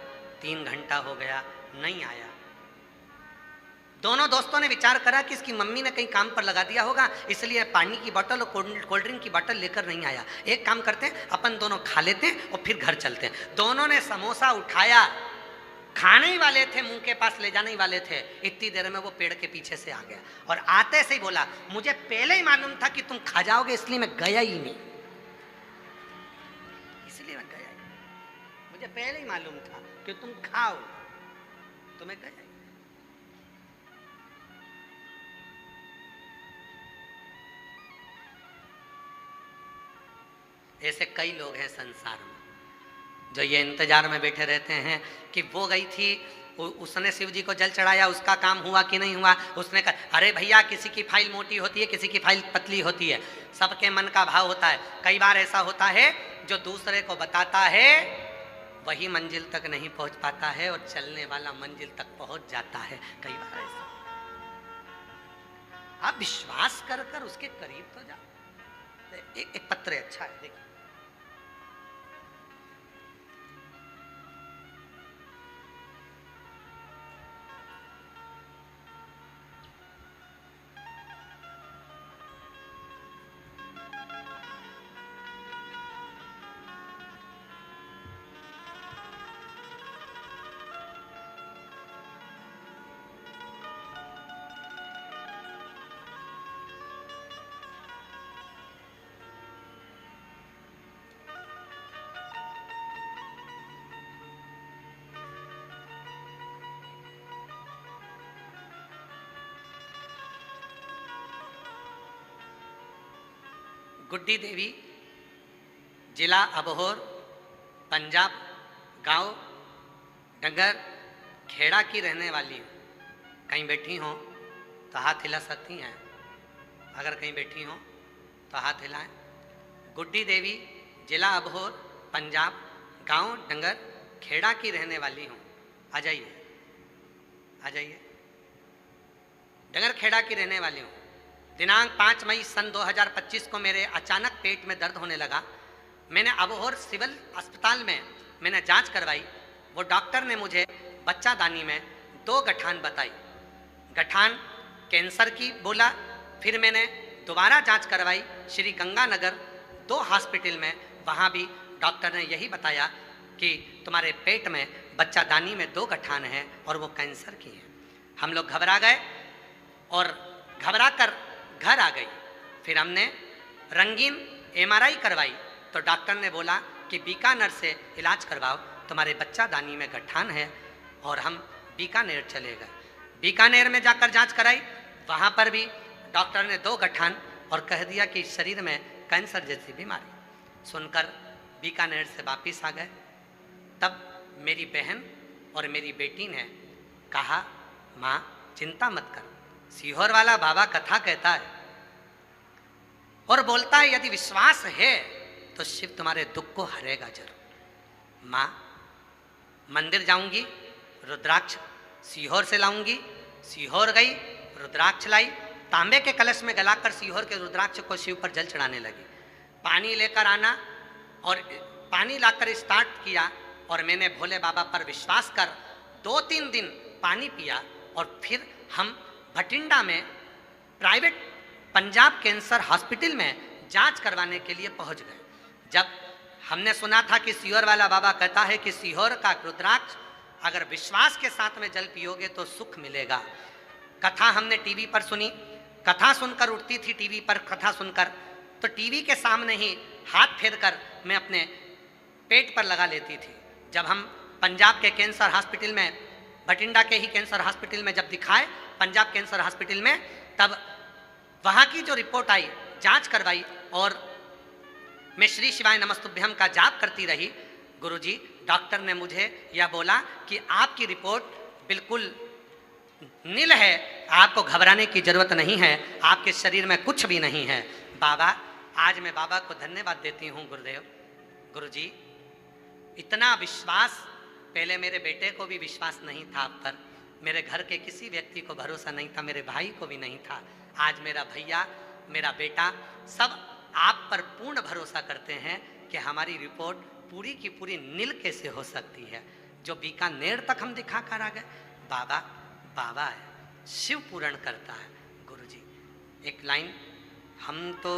3 घंटा हो गया, नहीं आया। दोनों दोस्तों ने विचार करा कि इसकी मम्मी ने कहीं काम पर लगा दिया होगा, इसलिए पानी की बोतल और कोल्ड ड्रिंक की बोतल लेकर नहीं आया। एक काम करते हैं, अपन दोनों खा लेते हैं और फिर घर चलते हैं। दोनों ने समोसा उठाया, खाने ही वाले थे, मुंह के पास ले जाने ही वाले थे, इतनी देर में वो पेड़ के पीछे से आ गया और आते से ही बोला, मुझे पहले ही मालूम था कि तुम खा जाओगे, इसलिए मैं गया ही नहीं, इसलिए मैं गया ही। मुझे पहले ही मालूम था कि तुम खाओ, तो मैं गया ही। ऐसे कई लोग हैं संसार में जो ये इंतजार में बैठे रहते हैं कि वो गई थी, उसने शिव जी को जल चढ़ाया, उसका काम हुआ कि नहीं हुआ। उसने कहा अरे भैया, किसी की फाइल मोटी होती है, किसी की फाइल पतली होती है, सबके मन का भाव होता है। कई बार ऐसा होता है जो दूसरे को बताता है वही मंजिल तक नहीं पहुंच पाता है और चलने वाला मंजिल तक पहुंच जाता है। कई बार ऐसा, आप विश्वास कर कर उसके करीब तो जाओ। एक पत्र अच्छा है, देखिए। गुड्डी देवी, जिला अबोहर, पंजाब, गांव डगर खेड़ा की रहने वाली हूँ। कहीं बैठी हो तो हाथ हिला सकती हैं, अगर कहीं बैठी हो तो हाथ हिलाएं। गुड्डी देवी, जिला अबोहर, पंजाब, गांव डगर खेड़ा की रहने वाली हूँ। आ जाइए, आ जाइए। डगर खेड़ा की रहने वाली हूँ। दिनांक 5 मई सन 2025 को मेरे अचानक पेट में दर्द होने लगा। मैंने अबोहर सिविल अस्पताल में मैंने जांच करवाई। वो डॉक्टर ने मुझे बच्चादानी में 2 गठान बताई। गठान कैंसर की बोला। फिर मैंने दोबारा जांच करवाई श्री गंगानगर 2 हॉस्पिटल में, वहाँ भी डॉक्टर ने यही बताया कि तुम्हारे पेट में बच्चादानी में 2 गठान हैं और वो कैंसर की हैं। हम लोग घबरा गए और घबरा कर घर आ गई। फिर हमने रंगीन MRI करवाई तो डॉक्टर ने बोला कि बीकानेर से इलाज करवाओ, तुम्हारे बच्चादानी में गठान है, और हम बीकानेर चले गए। बीकानेर में जाकर जांच कराई, वहाँ पर भी डॉक्टर ने 2 गठान और कह दिया कि शरीर में कैंसर जैसी बीमारी। सुनकर बीकानेर से वापिस आ गए। तब मेरी बहन और मेरी बेटी ने कहा, माँ चिंता मत कर, सीहोर वाला बाबा कथा कहता है और बोलता है यदि विश्वास है तो शिव तुम्हारे दुख को हरेगा जरूर। माँ, मंदिर जाऊंगी, रुद्राक्ष सीहोर से लाऊंगी, सीहोर गई, रुद्राक्ष लाई, तांबे के कलश में गलाकर सीहोर के रुद्राक्ष को शिव पर जल चढ़ाने लगी। पानी लेकर आना और पानी लाकर स्टार्ट किया और मैंने भोले बाबा पर विश्वास कर 2-3 दिन पानी पिया और फिर हम भटिंडा में प्राइवेट पंजाब कैंसर हॉस्पिटल में जांच करवाने के लिए पहुंच गए। जब हमने सुना था कि सीहोर वाला बाबा कहता है कि सीहोर का रुद्राक्ष अगर विश्वास के साथ में जल पियोगे तो सुख मिलेगा। कथा हमने टीवी पर सुनी, कथा सुनकर उठती थी टीवी पर कथा सुनकर, तो टीवी के सामने ही हाथ फेर कर मैं अपने पेट पर लगा लेती थी। जब हम पंजाब के कैंसर हॉस्पिटल में, भटिंडा के ही कैंसर हॉस्पिटल में जब दिखाए, पंजाब कैंसर हॉस्पिटल में, तब वहाँ की जो रिपोर्ट आई, जांच करवाई और मैं श्री शिवाय नमस्तुभ्यम का जाप करती रही। गुरुजी, डॉक्टर ने मुझे यह बोला कि आपकी रिपोर्ट बिल्कुल नील है, आपको घबराने की जरूरत नहीं है, आपके शरीर में कुछ भी नहीं है। बाबा, आज मैं बाबा को धन्यवाद देती हूँ। गुरुदेव, गुरुजी, इतना विश्वास, पहले मेरे बेटे को भी विश्वास नहीं था आप पर, मेरे घर के किसी व्यक्ति को भरोसा नहीं था, मेरे भाई को भी नहीं था। आज मेरा भैया, मेरा बेटा सब आप पर पूर्ण भरोसा करते हैं कि हमारी रिपोर्ट पूरी की पूरी नील कैसे हो सकती है। जो बीकानेर तक हम दिखा कर आ गए। बाबा बाबा है, शिव पूर्ण करता है। गुरुजी, एक लाइन, हम तो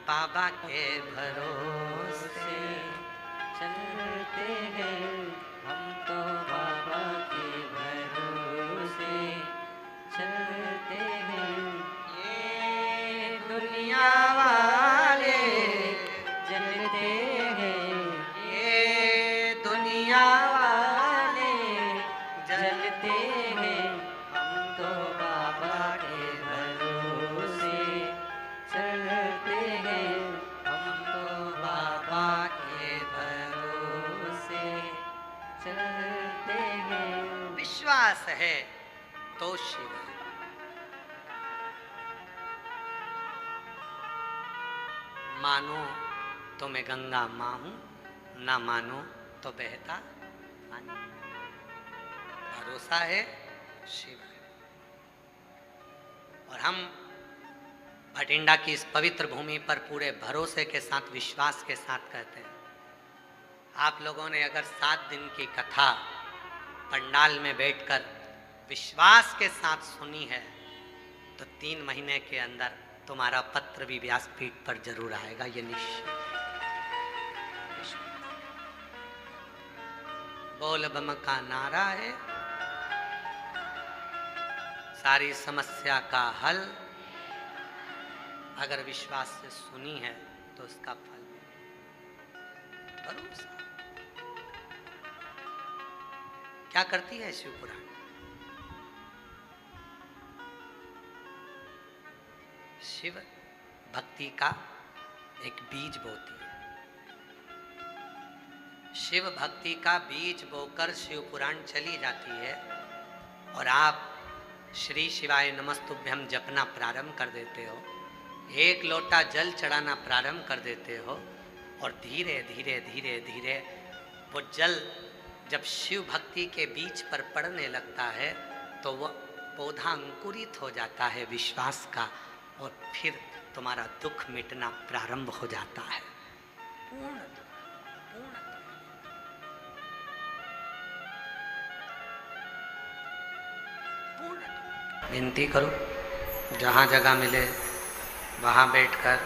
बाबा के भरोसे चलते हैं, हम तो बाबा के भरोसे चलते हैं। ये दुनिया वाले जलते हैं, ये दुनिया वाले जलते हैं, हम तो बाबा के भरोसे चलते हैं, हम तो बाबा के भरोसे चलते हैं। विश्वास है तो शिव है। मानो तो मैं गंगा माँ हूं, ना मानो तो बहता पानी। भरोसा है, शिव है। और हम भटिंडा की इस पवित्र भूमि पर पूरे भरोसे के साथ, विश्वास के साथ कहते हैं। आप लोगों ने अगर 7 दिन की कथा पंडाल में बैठकर विश्वास के साथ सुनी है तो 3 महीने के अंदर तुम्हारा पत्र भी व्यासपीठ पर जरूर आएगा, ये निश्चित। बोल बम का नारा है, सारी समस्या का हल अगर विश्वास से सुनी है तो उसका फल भरोसा। क्या करती है शिव पुराण? शिव भक्ति का एक बीज बोती है। शिव भक्ति का बीज बोकर शिव पुराण चली जाती है और आप श्री शिवाय नमस्तुभ्यम जपना प्रारंभ कर देते हो, 1 लोटा जल चढ़ाना प्रारंभ कर देते हो और धीरे धीरे धीरे धीरे वो जल जब शिव भक्ति के बीज पर पड़ने लगता है तो वह पौधा अंकुरित हो जाता है विश्वास का, और फिर तुम्हारा दुख मिटना प्रारंभ हो जाता है। पूर्ण पूर्ण पूर्ण। विनती करो, जहाँ जगह मिले वहाँ बैठकर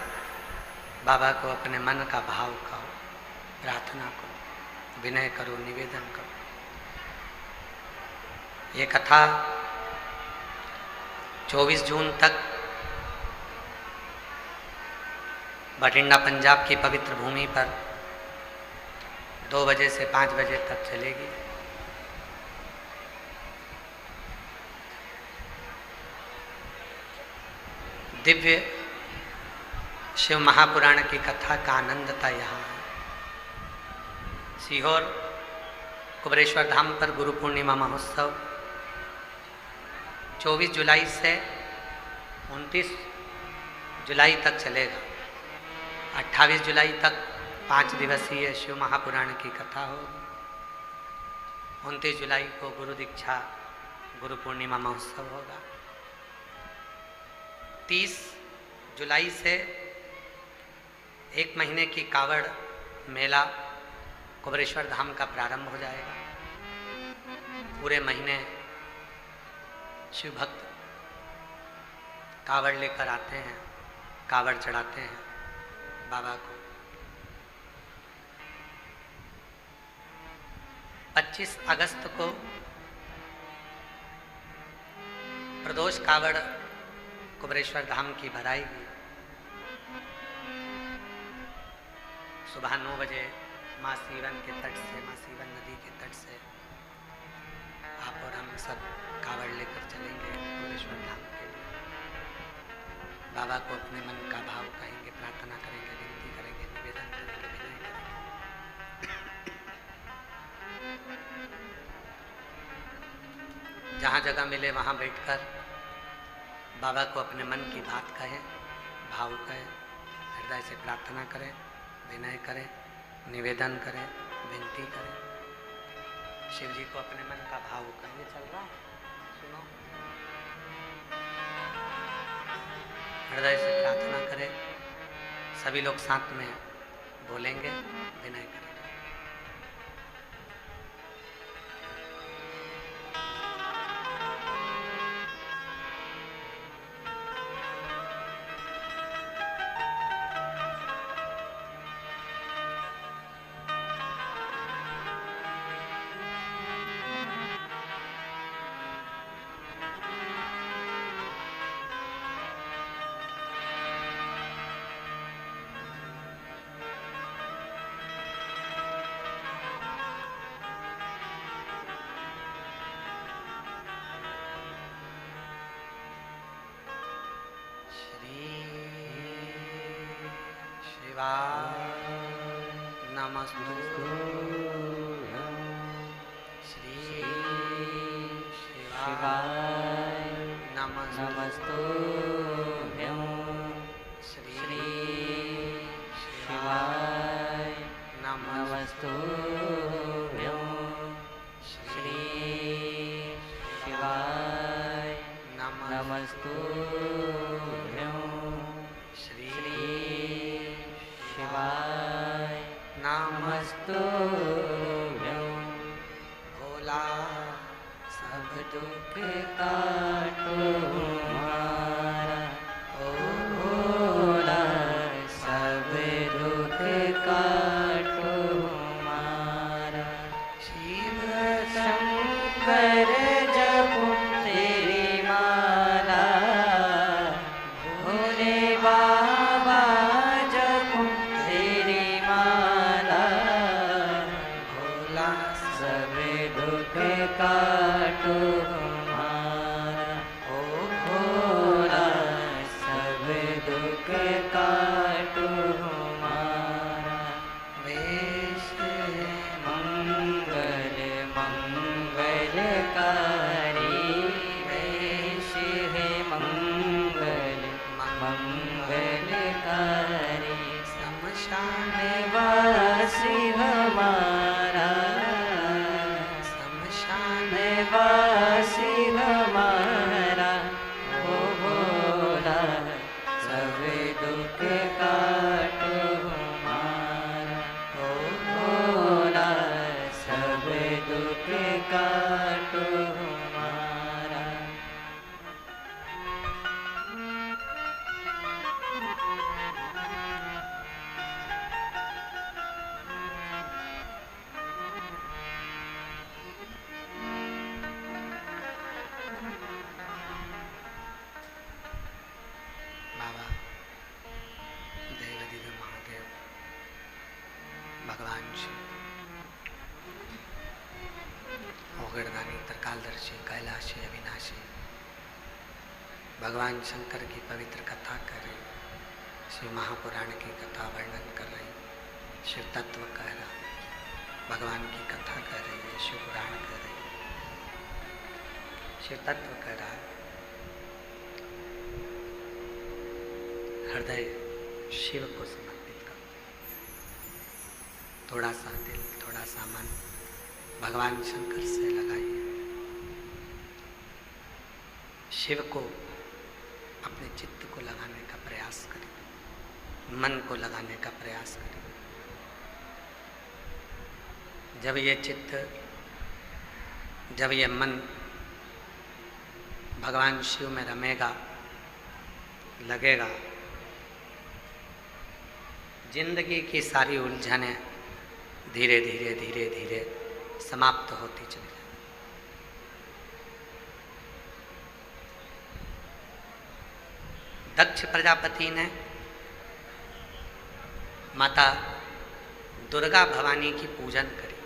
बाबा को अपने मन का भाव कहो, प्रार्थना करो, विनय करो, निवेदन करो। ये कथा 24 जून तक भटिंडा पंजाब की पवित्र भूमि पर 2 बजे से 5 बजे तक चलेगी। दिव्य शिव महापुराण की कथा का आनंद था यहाँ। सीहोर कुबरेश्वर धाम पर गुरु पूर्णिमा महोत्सव 24 जुलाई से 29 जुलाई तक चलेगा। 28 जुलाई तक 5 दिवसीय शिव महापुराण की कथा होगी। 29 जुलाई को गुरु दीक्षा गुरु पूर्णिमा महोत्सव होगा। 30 जुलाई से 1 महीने की कावड़ मेला कुबरेश्वर धाम का प्रारंभ हो जाएगा। पूरे महीने शिव भक्त कावड़ लेकर आते हैं, कावड़ चढ़ाते हैं बाबा को। 25 अगस्त को प्रदोष कावड़ कुबरेश्वर धाम की भराएगी। सुबह 9 बजे माँ सीवन के तट से, माँ सीवन नदी के तट से आप और हम सब कावड़ लेकर चलेंगे कुबरेश्वर धाम के लिए। बाबा को अपने मन का भाव कहेंगे, प्रार्थना करेंगे, विनती करेंगे, निवेदन करेंगे, विनय करेंगे। जहाँ जगह मिले वहाँ बैठकर बाबा को अपने मन की बात कहें, भाव कहें, हृदय से प्रार्थना करें, विनय करें, निवेदन करें, विनती करें। शिव जी को अपने मन का भाव कहें। चल रहा है, सुनो। हृदय से प्रार्थना करें। सभी लोग साथ में बोलेंगे, विनय करेंगे। भगवान शंकर की पवित्र कथा कर रही, शिव महापुराण की कथा वर्णन कर रही, शिव तत्व कह रहा, भगवान की कथा कर रही है, शिव पुराण कर रही, शिव तत्व कह रहा है। हृदय शिव को समर्पित थोड़ा सा दिल, थोड़ा सा मन भगवान शंकर से लगाइए। शिव को, अपने चित्त को लगाने का प्रयास करिए, मन को लगाने का प्रयास करिए। जब ये चित्त, जब ये मन भगवान शिव में रमेगा, लगेगा, जिंदगी की सारी उलझनें धीरे धीरे धीरे धीरे समाप्त होती चली जाएगी। दक्ष प्रजापति ने माता दुर्गा भवानी की पूजन करी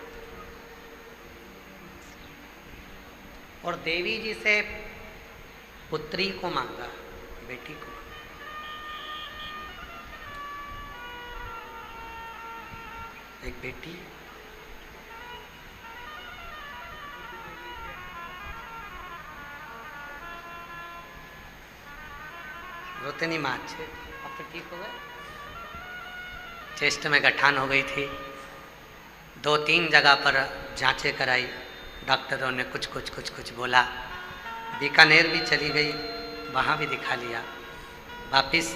और देवी जी से पुत्री को मांगा, बेटी को। एक बेटी, रोते नहीं माँ, अच्छे अब तो ठीक हो गए। चेस्ट में गठान हो गई थी, 2-3 जगह पर जांचें कराई, डॉक्टरों ने कुछ बोला। बीकानेर भी चली गई, वहाँ भी दिखा लिया। वापिस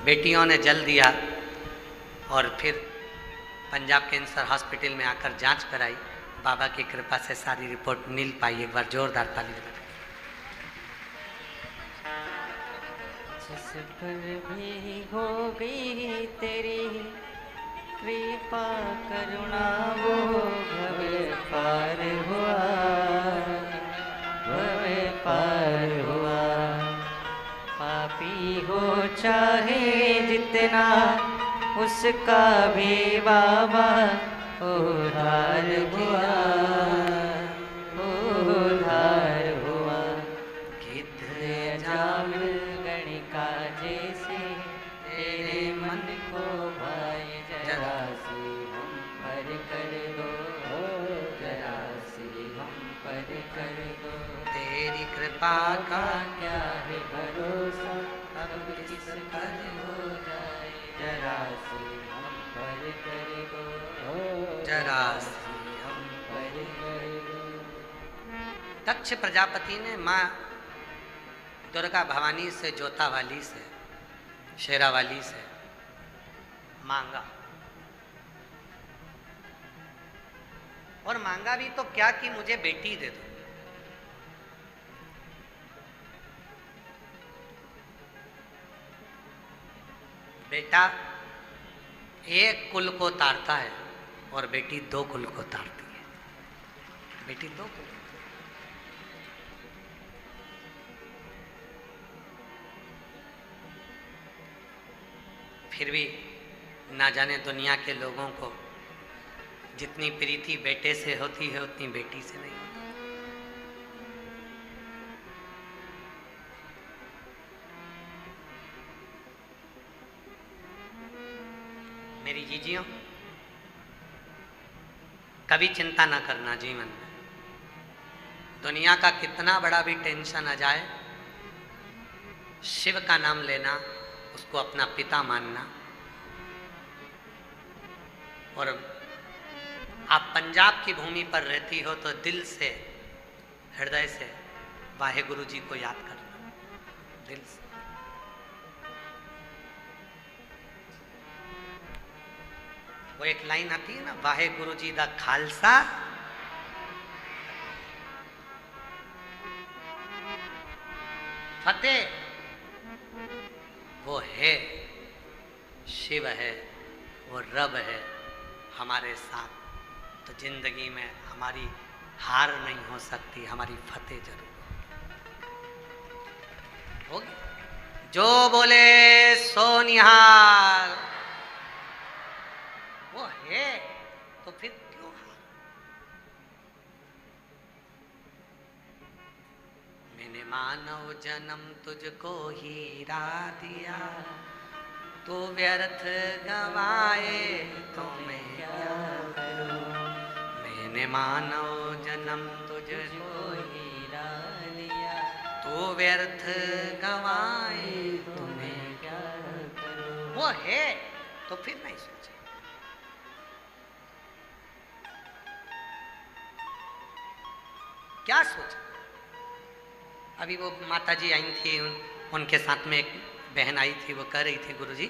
बेटियों ने जल दिया और फिर पंजाब कैंसर हॉस्पिटल में आकर जांच कराई। बाबा की कृपा से सारी रिपोर्ट मिल पाई। एक बार जोरदार ताली बजाइए। जिस पर भी हो गई तेरी कृपा करुणा, वो भव पार हुआ, भव पार हुआ। पापी हो चाहे जितना, उसका भी बाबा उद्धार हुआ, उद्धार हुआ। गिद्ध जामिल गणिका जैसे तेरे मन को भाए, जरा सी हम पर कर दो, जरा सी हम पर कर दो। तेरी कृपा का क्या है भरोसा, अब किस पर हो जाए, जरा सी हम पर कर दो, जरा सी हम पर कर दो। दक्ष प्रजापति ने माँ दुर्गा भवानी से, जोता वाली से, शेरा वाली से मांगा। और मांगा भी तो क्या कि मुझे बेटी दे दो। बेटा एक कुल को तारता है और बेटी 2 कुल को तारती है। बेटी 2 कुल। फिर भी ना जाने दुनिया के लोगों को जितनी प्रीति बेटे से होती है उतनी बेटी से नहीं होती। मेरी जीजियों, कभी चिंता ना करना जीवन में। दुनिया का कितना बड़ा भी टेंशन आ जाए, शिव का नाम लेना, उसको अपना पिता मानना। और आप पंजाब की भूमि पर रहती हो तो दिल से, हृदय से वाहेगुरु जी को याद करना, दिल से। वो एक लाइन आती है ना, वाहेगुरु जी दा खालसा फतेह। वो है, शिव है, वो रब है हमारे साथ। तो जिंदगी में हमारी हार नहीं हो सकती, हमारी फतेह जरूर होगी। जो बोले सो निहाल, वो है तो फिर क्यों हार। मैंने मानव जन्म तुझको हीरा दिया, तो व्यर्थ गवाए तो मैं क्या करूं। मैंने मानव जन्म तुझको हीरा लिया, तो व्यर्थ गवाए तो मैं। मैं क्या करूं। वो है तो फिर नहीं सोचा। क्या सोचा। अभी वो माता जी आई थी, उनके साथ में एक बहन आई थी, वो कह रही थी गुरुजी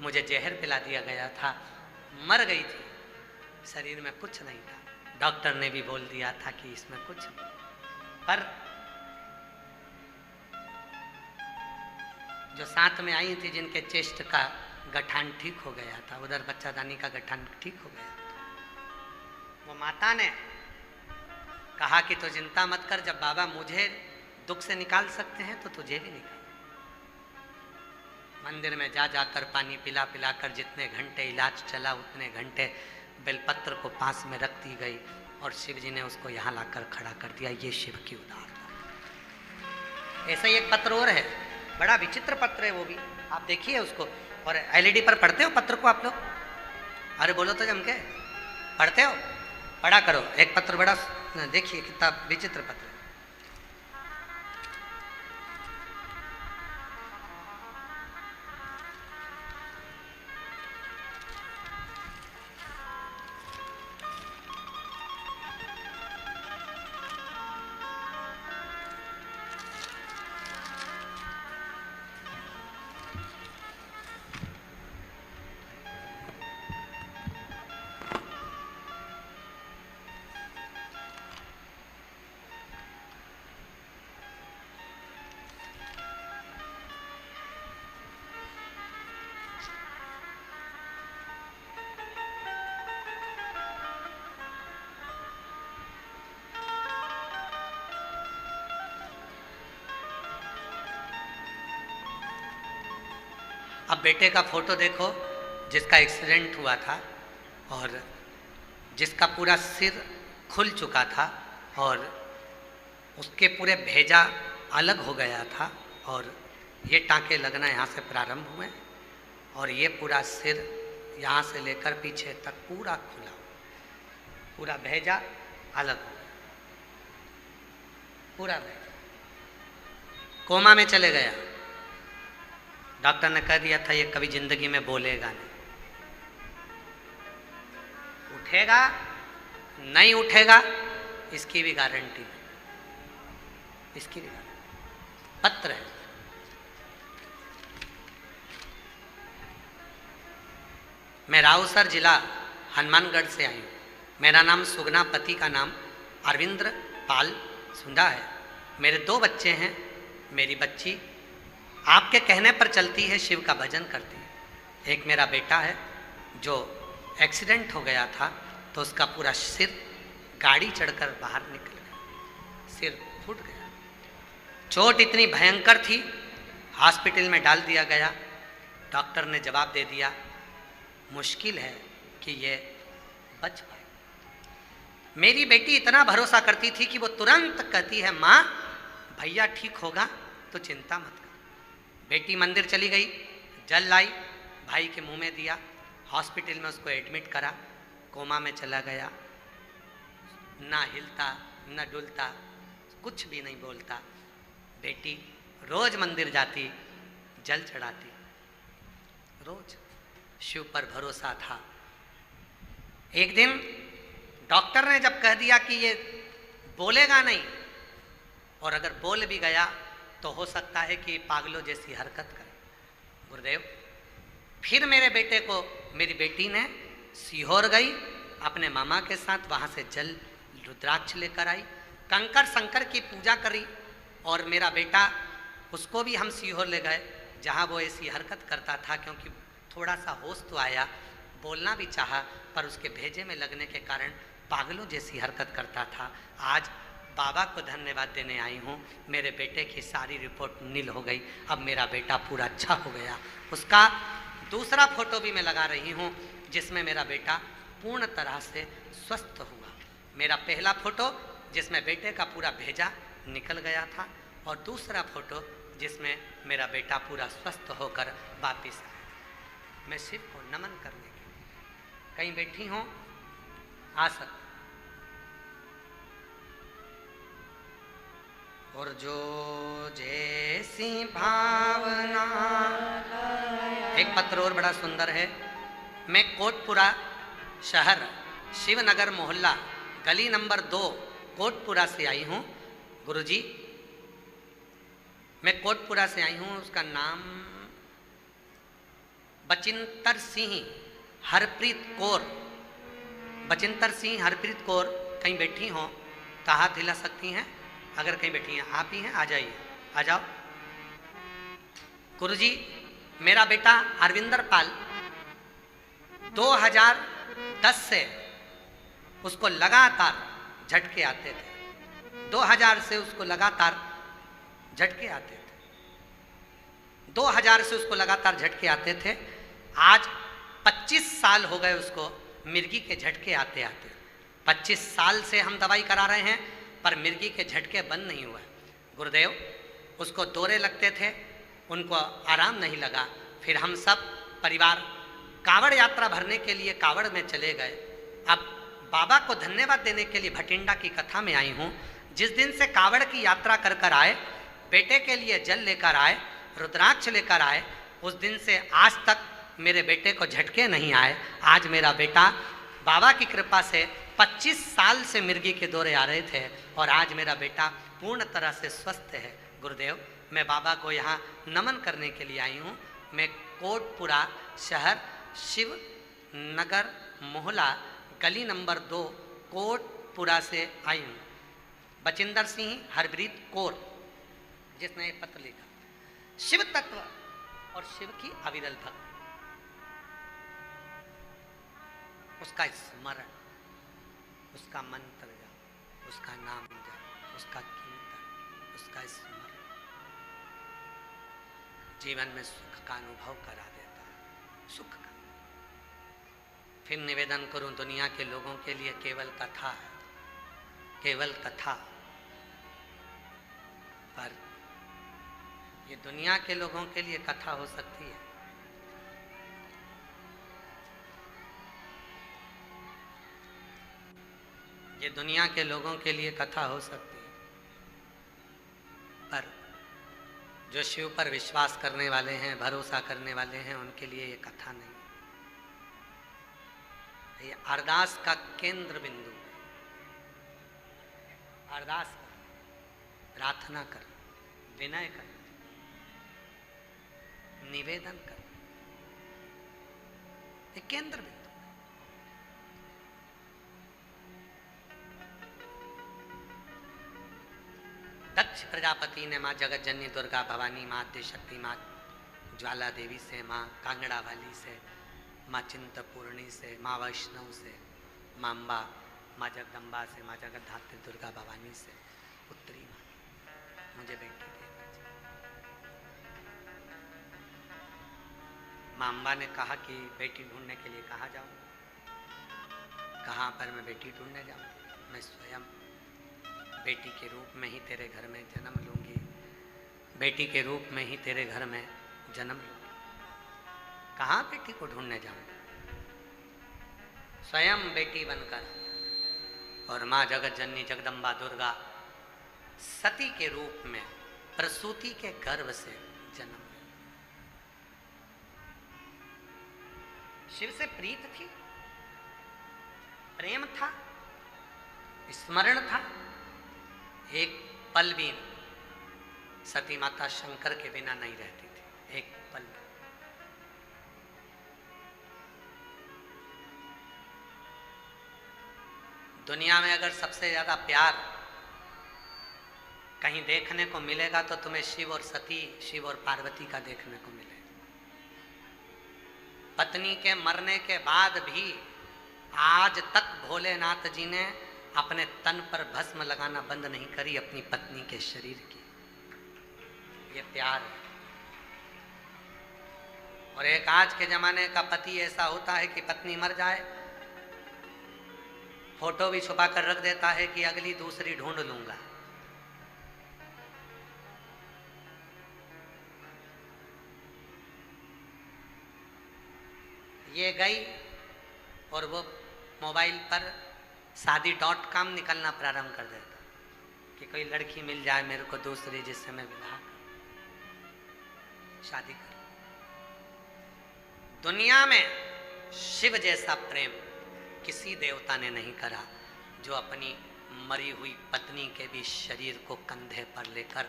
मुझे जहर पिला दिया गया था, मर गई थी, शरीर में कुछ नहीं था, डॉक्टर ने भी बोल दिया था कि इसमें कुछ नहीं। पर जो साथ में आई थी, जिनके चेस्ट का गठान ठीक हो गया था, उधर बच्चादानी का गठान ठीक हो गया था, वो माता ने कहा कि तो चिंता मत कर, जब बाबा मुझे दुख से निकाल सकते हैं तो तुझे भी निकाल। मंदिर में जा जाकर पानी पिला पिला कर जितने घंटे इलाज चला उतने घंटे बेलपत्र को पास में रख दी गई और शिव जी ने उसको यहाँ लाकर खड़ा कर दिया। ये शिव की उदारता। ऐसा ही एक पत्र और है, बड़ा विचित्र पत्र है वो भी, आप देखिए उसको। और एलईडी पर पढ़ते हो पत्र को आप लोग? अरे बोलो तो जम के, पढ़ते हो? पढ़ा करो। एक पत्र बड़ा देखिए कितना विचित्र पत्र है। अब बेटे का फोटो देखो जिसका एक्सीडेंट हुआ था और जिसका पूरा सिर खुल चुका था और उसके पूरे भेजा अलग हो गया था और ये टाँके लगना यहाँ से प्रारंभ हुए और ये पूरा सिर यहाँ से लेकर पीछे तक पूरा खुला, पूरा भेजा अलग हो गया, पूरा भेजा कोमा में चले गया। डॉक्टर ने कह दिया था ये कभी जिंदगी में बोलेगा नहीं, उठेगा नहीं उठेगा इसकी भी गारंटी नहीं, इसकी भी गारंटी। पत्र है। मैं राउसर जिला हनुमानगढ़ से आई हूँ। मेरा नाम सुगना, पति का नाम अरविंद्र पाल सुंडा है। मेरे 2 बच्चे हैं। मेरी बच्ची आपके कहने पर चलती है, शिव का भजन करती है। एक मेरा बेटा है जो एक्सीडेंट हो गया था तो उसका पूरा सिर गाड़ी चढ़कर बाहर निकल गया, सिर फूट गया। चोट इतनी भयंकर थी, हॉस्पिटल में डाल दिया गया। डॉक्टर ने जवाब दे दिया मुश्किल है कि ये बच पाए। मेरी बेटी इतना भरोसा करती थी कि वो तुरंत कहती है माँ भैया ठीक होगा तो चिंता मत कर। बेटी मंदिर चली गई, जल लाई, भाई के मुंह में दिया, हॉस्पिटल में उसको एडमिट करा, कोमा में चला गया, ना हिलता ना डुलता, कुछ भी नहीं बोलता। बेटी रोज मंदिर जाती, जल चढ़ाती, रोज शिव पर भरोसा था। एक दिन डॉक्टर ने जब कह दिया कि ये बोलेगा नहीं और अगर बोल भी गया तो हो सकता है कि पागलों जैसी हरकत करे। गुरुदेव, फिर मेरे बेटे को मेरी बेटी ने सीहोर गई अपने मामा के साथ, वहाँ से जल रुद्राक्ष लेकर आई, कंकर शंकर की पूजा करी और मेरा बेटा उसको भी हम सीहोर ले गए जहाँ वो ऐसी हरकत करता था। क्योंकि थोड़ा सा होश तो आया, बोलना भी चाहा, पर उसके भेजे में लगने के कारण पागलों जैसी हरकत करता था। आज बाबा को धन्यवाद देने आई हूँ, मेरे बेटे की सारी रिपोर्ट नील हो गई। अब मेरा बेटा पूरा अच्छा हो गया। उसका दूसरा फोटो भी मैं लगा रही हूँ जिसमें मेरा बेटा पूर्ण तरह से स्वस्थ हुआ। मेरा पहला फोटो जिसमें बेटे का पूरा भेजा निकल गया था और दूसरा फोटो जिसमें मेरा बेटा पूरा स्वस्थ होकर वापिस आया। मैं शिव को नमन करने के लिए कहीं बैठी हूँ, आ सकती और जो जैसी भावना। एक पत्र और बड़ा सुंदर है। मैं कोटपुरा शहर शिवनगर मोहल्ला गली नंबर 2 कोटपुरा से आई हूँ। गुरुजी, मैं कोटपुरा से आई हूँ, उसका नाम बचिंतर सिंह हरप्रीत कौर। बचिंतर सिंह हरप्रीत कौर कहीं बैठी हों तो हाथ हिला सकती हैं? अगर कहीं बैठी हैं, आप ही हैं, आ जाइए, आ जाओ। गुरुजी, मेरा बेटा अरविंदर पाल 2010 से उसको लगातार झटके आते थे। 2000 से उसको लगातार झटके आते थे। 2000 से उसको लगातार झटके आते थे। आज 25 साल हो गए उसको मिर्गी के झटके आते आते। 25 साल से हम दवाई करा रहे हैं पर मिर्गी के झटके बंद नहीं हुए। गुरुदेव, उसको दौरे लगते थे, उनको आराम नहीं लगा। फिर हम सब परिवार कावड़ यात्रा भरने के लिए कावड़ में चले गए। अब बाबा को धन्यवाद देने के लिए भटिंडा की कथा में आई हूँ। जिस दिन से कावड़ की यात्रा कर कर आए, बेटे के लिए जल लेकर आए, रुद्राक्ष लेकर आए, उस दिन से आज तक मेरे बेटे को झटके नहीं आए। आज मेरा बेटा बाबा की कृपा से 25 साल से मिर्गी के दौरे आ रहे थे और आज मेरा बेटा पूर्ण तरह से स्वस्थ है। गुरुदेव, मैं बाबा को यहाँ नमन करने के लिए आई हूँ। मैं कोटपुरा शहर शिव नगर मोहल्ला गली नंबर 2 कोटपुरा से आई हूँ। बचिंदर सिंह हरप्रीत कौर, जिसने एक पत्र लिखा, शिव तत्व और शिव की अविरल भक्ति, उसका स्मरण, उसका मंत्र जाप, उसका नाम जाप, उसका कीर्तन, उसका स्मरण जीवन में सुख का अनुभव करा देता है, सुख का। फिर निवेदन करूं, दुनिया के लोगों के लिए केवल कथा है, केवल कथा। पर ये दुनिया के लोगों के लिए कथा हो सकती है। ये दुनिया के लोगों के लिए कथा हो सकती है, पर जो शिव पर विश्वास करने वाले हैं, भरोसा करने वाले हैं, उनके लिए ये कथा नहीं। ये अरदास का केंद्र बिंदु, अरदास कर, प्रार्थना कर, विनय कर, निवेदन कर, ये केंद्र बिंदु। दक्ष प्रजापति ने माँ जगत जननी दुर्गा भवानी, माँ आद्य शक्ति, माँ ज्वाला देवी से, माँ कांगड़ा वाली से, माँ चिंतपूर्णी से, माँ वैष्णव से, माँ अम्बा, माँ जगदम्बा से, माँ जगत धात्री दुर्गा भवानी से पुत्री माँ मुझे बेटी दे दीजिए। माँ अम्बा ने कहा कि बेटी ढूंढने के लिए कहाँ जाऊँ? कहाँ पर मैं बेटी ढूंढने जाऊँ? मैं स्वयं बेटी के रूप में ही तेरे घर में जन्म लूंगी, बेटी के रूप में ही तेरे घर में जन्म लूंगी। कहाँ बेटी को ढूंढने जाऊं? स्वयं बेटी बनकर और माँ जगत जननी जगदम्बा दुर्गा सती के रूप में प्रसूति के गर्भ से जन्म। शिव से प्रीत थी, प्रेम था, स्मरण था। एक पल भी सती माता शंकर के बिना नहीं रहती थी, एक पल भी। दुनिया में अगर सबसे ज्यादा प्यार कहीं देखने को मिलेगा तो तुम्हें शिव और सती, शिव और पार्वती का देखने को मिलेगा। पत्नी के मरने के बाद भी आज तक भोलेनाथ जी ने अपने तन पर भस्म लगाना बंद नहीं करी अपनी पत्नी के शरीर की। ये प्यार है। और एक आज के जमाने का पति ऐसा होता है कि पत्नी मर जाए, फोटो भी छुपा कर रख देता है कि अगली दूसरी ढूंढ लूंगा। ये गई और वो मोबाइल पर शादी.com निकलना प्रारंभ कर देता कि कोई लड़की मिल जाए मेरे को दूसरी, जिससे मैं विवाह कर शादी कर। दुनिया में शिव जैसा प्रेम किसी देवता ने नहीं करा, जो अपनी मरी हुई पत्नी के भी शरीर को कंधे पर लेकर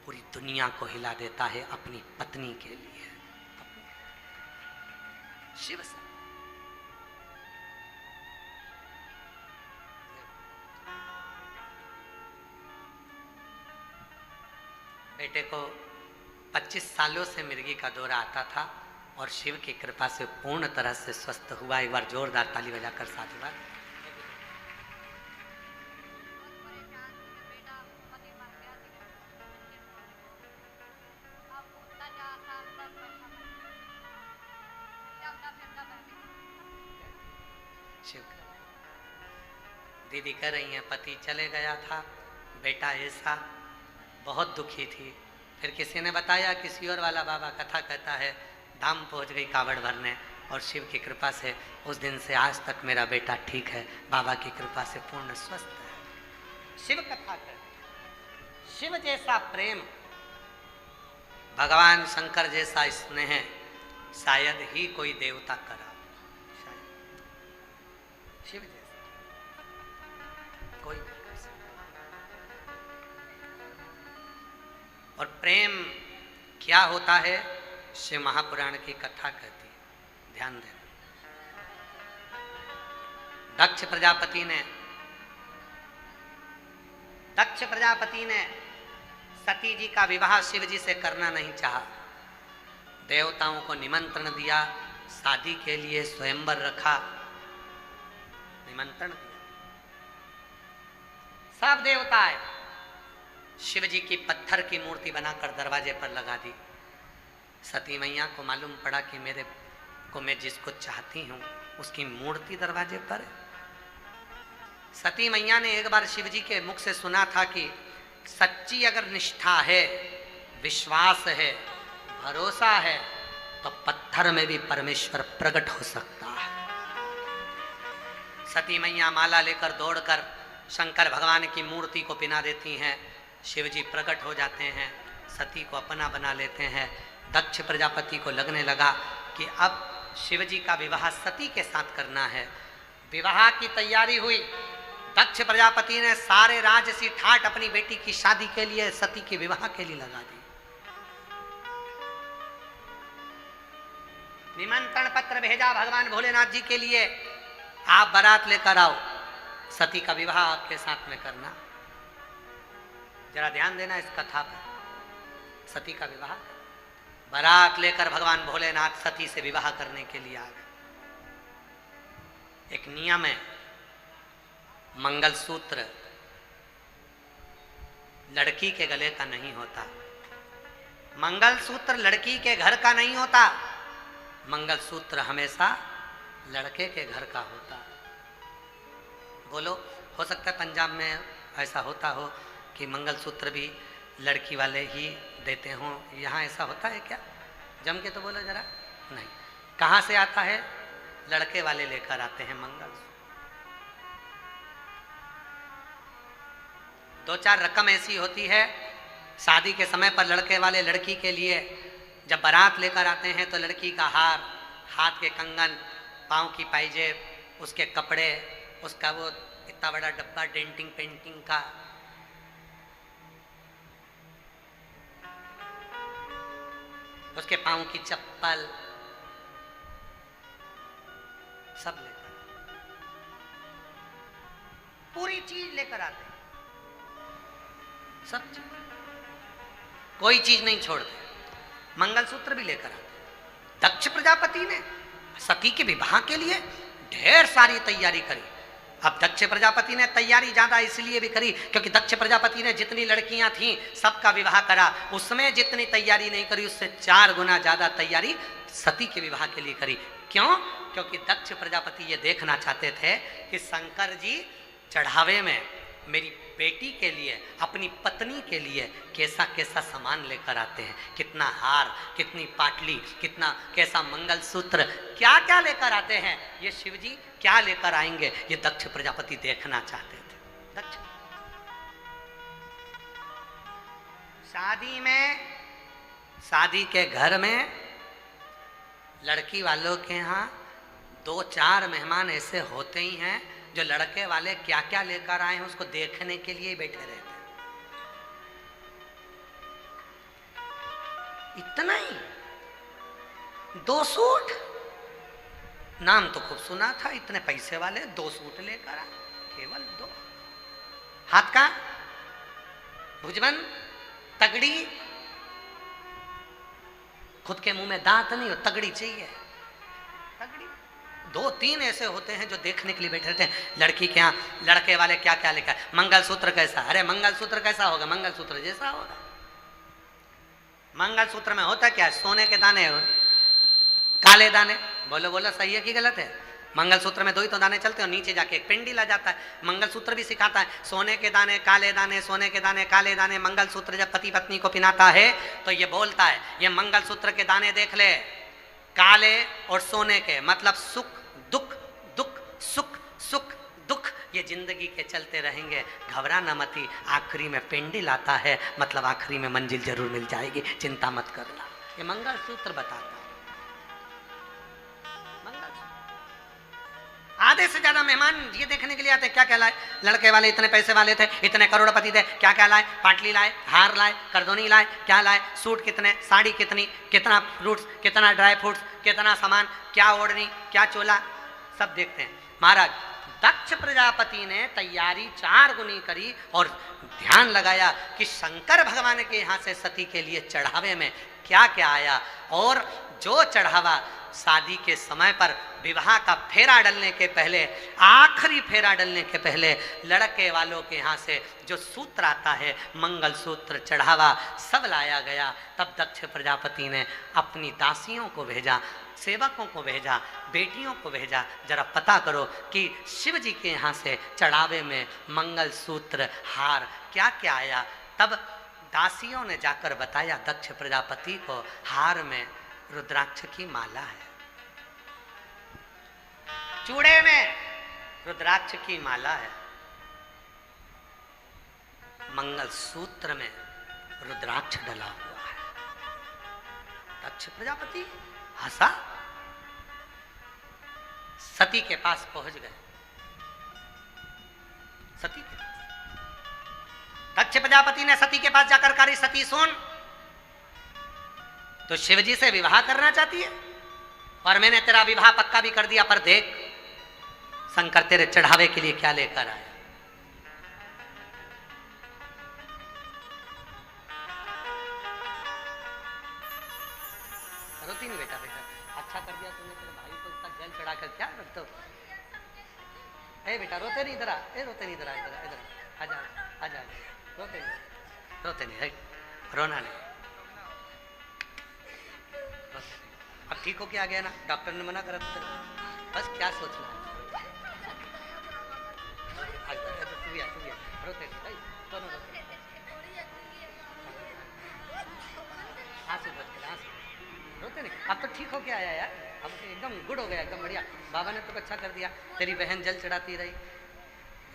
पूरी दुनिया को हिला देता है अपनी पत्नी के लिए। शिव से बेटे को 25 सालों से मिर्गी का दौरा आता था और शिव की कृपा से पूर्ण तरह से स्वस्थ हुआ। एक बार जोरदार ताली बजाकर साधुवाद। शिव दीदी कह रही हैं पति चले गया था, बेटा ऐसा, बहुत दुखी थी। फिर किसी ने बताया किसी और वाला बाबा कथा कहता है धाम पहुंच गई कावड़ भरने और शिव की कृपा से उस दिन से आज तक मेरा बेटा ठीक है, बाबा की कृपा से पूर्ण स्वस्थ है। शिव कथा कर, शिव जैसा प्रेम, भगवान शंकर जैसा स्नेह शायद ही कोई देवता करा, शायद शिव जैसा कोई नहीं कर सकता। और प्रेम क्या होता है शिव महापुराण की कथा कहती है, ध्यान देना। दक्ष प्रजापति ने सती जी का विवाह शिव जी से करना नहीं चाहा। देवताओं को निमंत्रण दिया, शादी के लिए स्वयंवर रखा, निमंत्रण दिया, सब देवता आए। शिव जी की पत्थर की मूर्ति बनाकर दरवाजे पर लगा दी। सती मैया को मालूम पड़ा कि मेरे को मैं जिसको चाहती हूं उसकी मूर्ति दरवाजे पर है। सती मैया ने एक बार शिव जी के मुख से सुना था कि सच्ची अगर निष्ठा है, विश्वास है, भरोसा है तो पत्थर में भी परमेश्वर प्रकट हो सकता है। सती मैया माला लेकर दौड़कर शंकर भगवान की मूर्ति को पिना देती हैं। शिव जी प्रकट हो जाते हैं, सती को अपना बना लेते हैं। दक्ष प्रजापति को लगने लगा कि अब शिव जी का विवाह सती के साथ करना है। विवाह की तैयारी हुई। दक्ष प्रजापति ने सारे राजसी ठाट अपनी बेटी की शादी के लिए, सती के विवाह के लिए लगा दी। निमंत्रण पत्र भेजा भगवान भोलेनाथ जी के लिए, आप बारात लेकर आओ, सती का विवाह आपके साथ में करना। जरा ध्यान देना इस कथा पर। सती का विवाह, बारात लेकर भगवान भोलेनाथ सती से विवाह करने के लिए आ गए। एक नियम है, मंगलसूत्र लड़की के गले का नहीं होता, मंगलसूत्र लड़की के घर का नहीं होता, मंगलसूत्र हमेशा लड़के के घर का होता। बोलो, हो सकता है पंजाब में ऐसा होता हो कि मंगलसूत्र भी लड़की वाले ही देते हों, यहाँ ऐसा होता है क्या? जम के तो बोलो जरा। नहीं, कहाँ से आता है? लड़के वाले लेकर आते हैं मंगलसूत्र। 2-4 रकम ऐसी होती है शादी के समय पर लड़के वाले लड़की के लिए जब बारात लेकर आते हैं तो लड़की का हार, हाथ के कंगन, पाँव की पायजेब, उसके कपड़े, उसका वो इतना बड़ा डब्बा डेंटिंग पेंटिंग का, उसके पाँव की चप्पल, सब लेकर, पूरी चीज लेकर आते हैं, सब चीज, कोई चीज नहीं छोड़ते। मंगलसूत्र भी लेकर आते। दक्ष प्रजापति ने सती के विवाह के लिए ढेर सारी तैयारी करी। अब दक्ष प्रजापति ने तैयारी ज्यादा इसलिए भी करी क्योंकि दक्ष प्रजापति ने जितनी लड़कियां थीं सबका विवाह करा, उसमें जितनी तैयारी नहीं करी उससे 4 गुना ज्यादा तैयारी सती के विवाह के लिए करी। क्यों? क्योंकि दक्ष प्रजापति ये देखना चाहते थे कि शंकर जी चढ़ावे में मेरी बेटी के लिए, अपनी पत्नी के लिए कैसा कैसा सामान लेकर आते हैं, कितना हार, कितनी पाटली, कितना कैसा मंगलसूत्र, क्या क्या लेकर आते हैं, ये शिव जी क्या लेकर आएंगे, ये दक्ष प्रजापति देखना चाहते थे। दक्ष शादी में, शादी के घर में लड़की वालों के यहाँ 2-4 मेहमान ऐसे होते ही हैं जो लड़के वाले क्या क्या लेकर आए हैं उसको देखने के लिए ही बैठे रहते हैं। इतना ही, 2 सूट, नाम तो खूब सुना था, इतने पैसे वाले 2 सूट लेकर आए, केवल 2। हाथ का भुजबंद, तगड़ी, खुद के मुंह में दांत नहीं हो, तगड़ी चाहिए, तगड़ी। 2-3 ऐसे होते हैं जो देखने के लिए बैठे रहते हैं। लड़की के यहाँ लड़के वाले क्या क्या लेकर, मंगलसूत्र कैसा, अरे मंगलसूत्र कैसा होगा, मंगलसूत्र जैसा होगा। मंगलसूत्र में होता क्या है, सोने के दाने, काले दाने। बोलो बोलो, सही है कि गलत है? मंगलसूत्र में 2 ही तो दाने चलते हैं, नीचे जाके एक पिंडी ला जाता है। मंगलसूत्र भी सिखाता है सोने के दाने काले दाने, सोने के दाने काले दाने। मंगलसूत्र जब पति पत्नी को पहनाता है तो ये बोलता है, ये मंगलसूत्र के दाने देख ले, काले और सोने के, मतलब सुख दुख, दुख सुख, सुख दुख, ये जिंदगी के चलते रहेंगे। घबरा न मती, आखिरी में पिंडी लाता है, मतलब आखिरी में मंजिल जरूर मिल जाएगी, चिंता मत करना। ये मंगलसूत्र बताता है। आधे से ज्यादा मेहमान ये देखने के लिए आते क्या क्या लाए, लड़के वाले इतने पैसे वाले थे, इतने करोड़पति थे, क्या क्या लाए, पाटली लाए, हार लाए, करदोनी लाए, क्या लाए, सूट कितने, साड़ी कितनी, कितना फ्रूट्स, कितना ड्राई फ्रूट्स, कितना सामान, क्या ओढ़नी, क्या चोला, सब देखते हैं। महाराज दक्ष प्रजापति ने तैयारी 4 गुनी करी और ध्यान लगाया कि शंकर भगवान के यहाँ से सती के लिए चढ़ावे में क्या क्या आया, और जो चढ़ावा शादी के समय पर, विवाह का फेरा डलने के पहले, आखिरी फेरा डलने के पहले लड़के वालों के यहाँ से जो सूत्र आता है, मंगल सूत्र चढ़ावा, सब लाया गया। तब दक्ष प्रजापति ने अपनी दासियों को भेजा, सेवकों को भेजा, बेटियों को भेजा, जरा पता करो कि शिव जी के यहाँ से चढ़ावे में मंगल सूत्र, हार, क्या क्या आया। तब दासियों ने जाकर बताया दक्ष प्रजापति को, हार में रुद्राक्ष की माला है, चूड़े में रुद्राक्ष की माला है, मंगल सूत्र में रुद्राक्ष डला हुआ है। दक्ष प्रजापति हंसा, सती के पास पहुंच गए। सती के पास, दक्ष प्रजापति ने सती के पास जाकर कहा, सती सुन, तो शिवजी से विवाह करना चाहती है और मैंने तेरा विवाह पक्का भी कर दिया, पर देख शंकर तेरे चढ़ावे के लिए क्या लेकर आया। रोती नहीं बेटा, बेटा अच्छा कर दिया तुमने, तेरे भाई को इतना जल चढ़ा कर क्या रखते हो। ए बेटा रोते नहीं, इधर आ, रोते नहीं, इधर आ, इधर इधर आजा आजा, रोते नहीं, रोते नहीं, रोना नहीं। अब ठीक हो क्या गया ना, डॉक्टर ने मना करा था, बस क्या सोचना है। रोते नहीं, दोनों रोते, आंसू बच गए, आंसू, रोते नहीं। अब तो ठीक हो क्या आया यार, अब एकदम गुड हो गया, एकदम बढ़िया, बाबा ने तो अच्छा कर दिया, तेरी बहन जल चढ़ाती रही।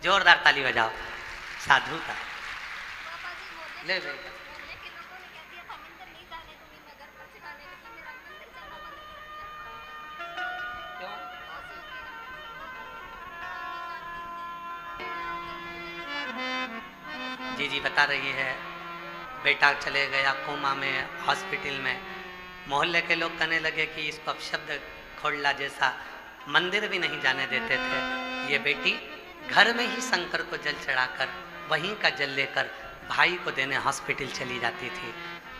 जोरदार ताली बजाओ, साधु था। ले बेटा, जी बता रही है, बेटा चले गया कोमा में, हॉस्पिटल में। मोहल्ले के लोग कहने लगे कि इसको अब शब्द खोड़ला जैसा, मंदिर भी नहीं जाने देते थे। ये बेटी घर में ही शंकर को जल चढ़ाकर वहीं का जल लेकर भाई को देने हॉस्पिटल चली जाती थी।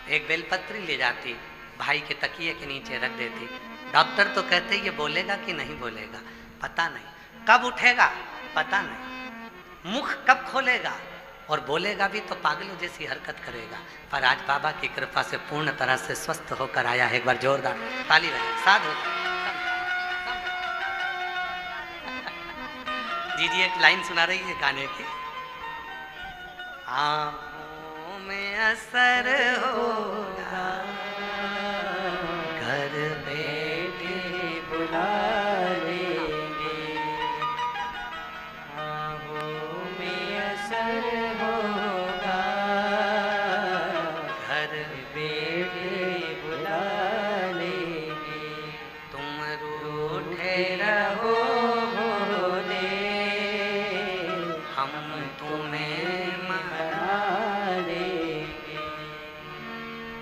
एक बेलपत्री ले जाती, भाई के तकिए के नीचे रख देती। डॉक्टर तो कहते ये बोलेगा कि नहीं बोलेगा पता नहीं, कब उठेगा पता नहीं, मुख कब खोलेगा, और बोलेगा भी तो पागलों जैसी हरकत करेगा। पर आज बाबा की कृपा से पूर्ण तरह से स्वस्थ होकर आया है। एक बार जोरदार ताली बजाएं, साधु। जी एक लाइन सुना रही है गाने की, आँखों में असर हो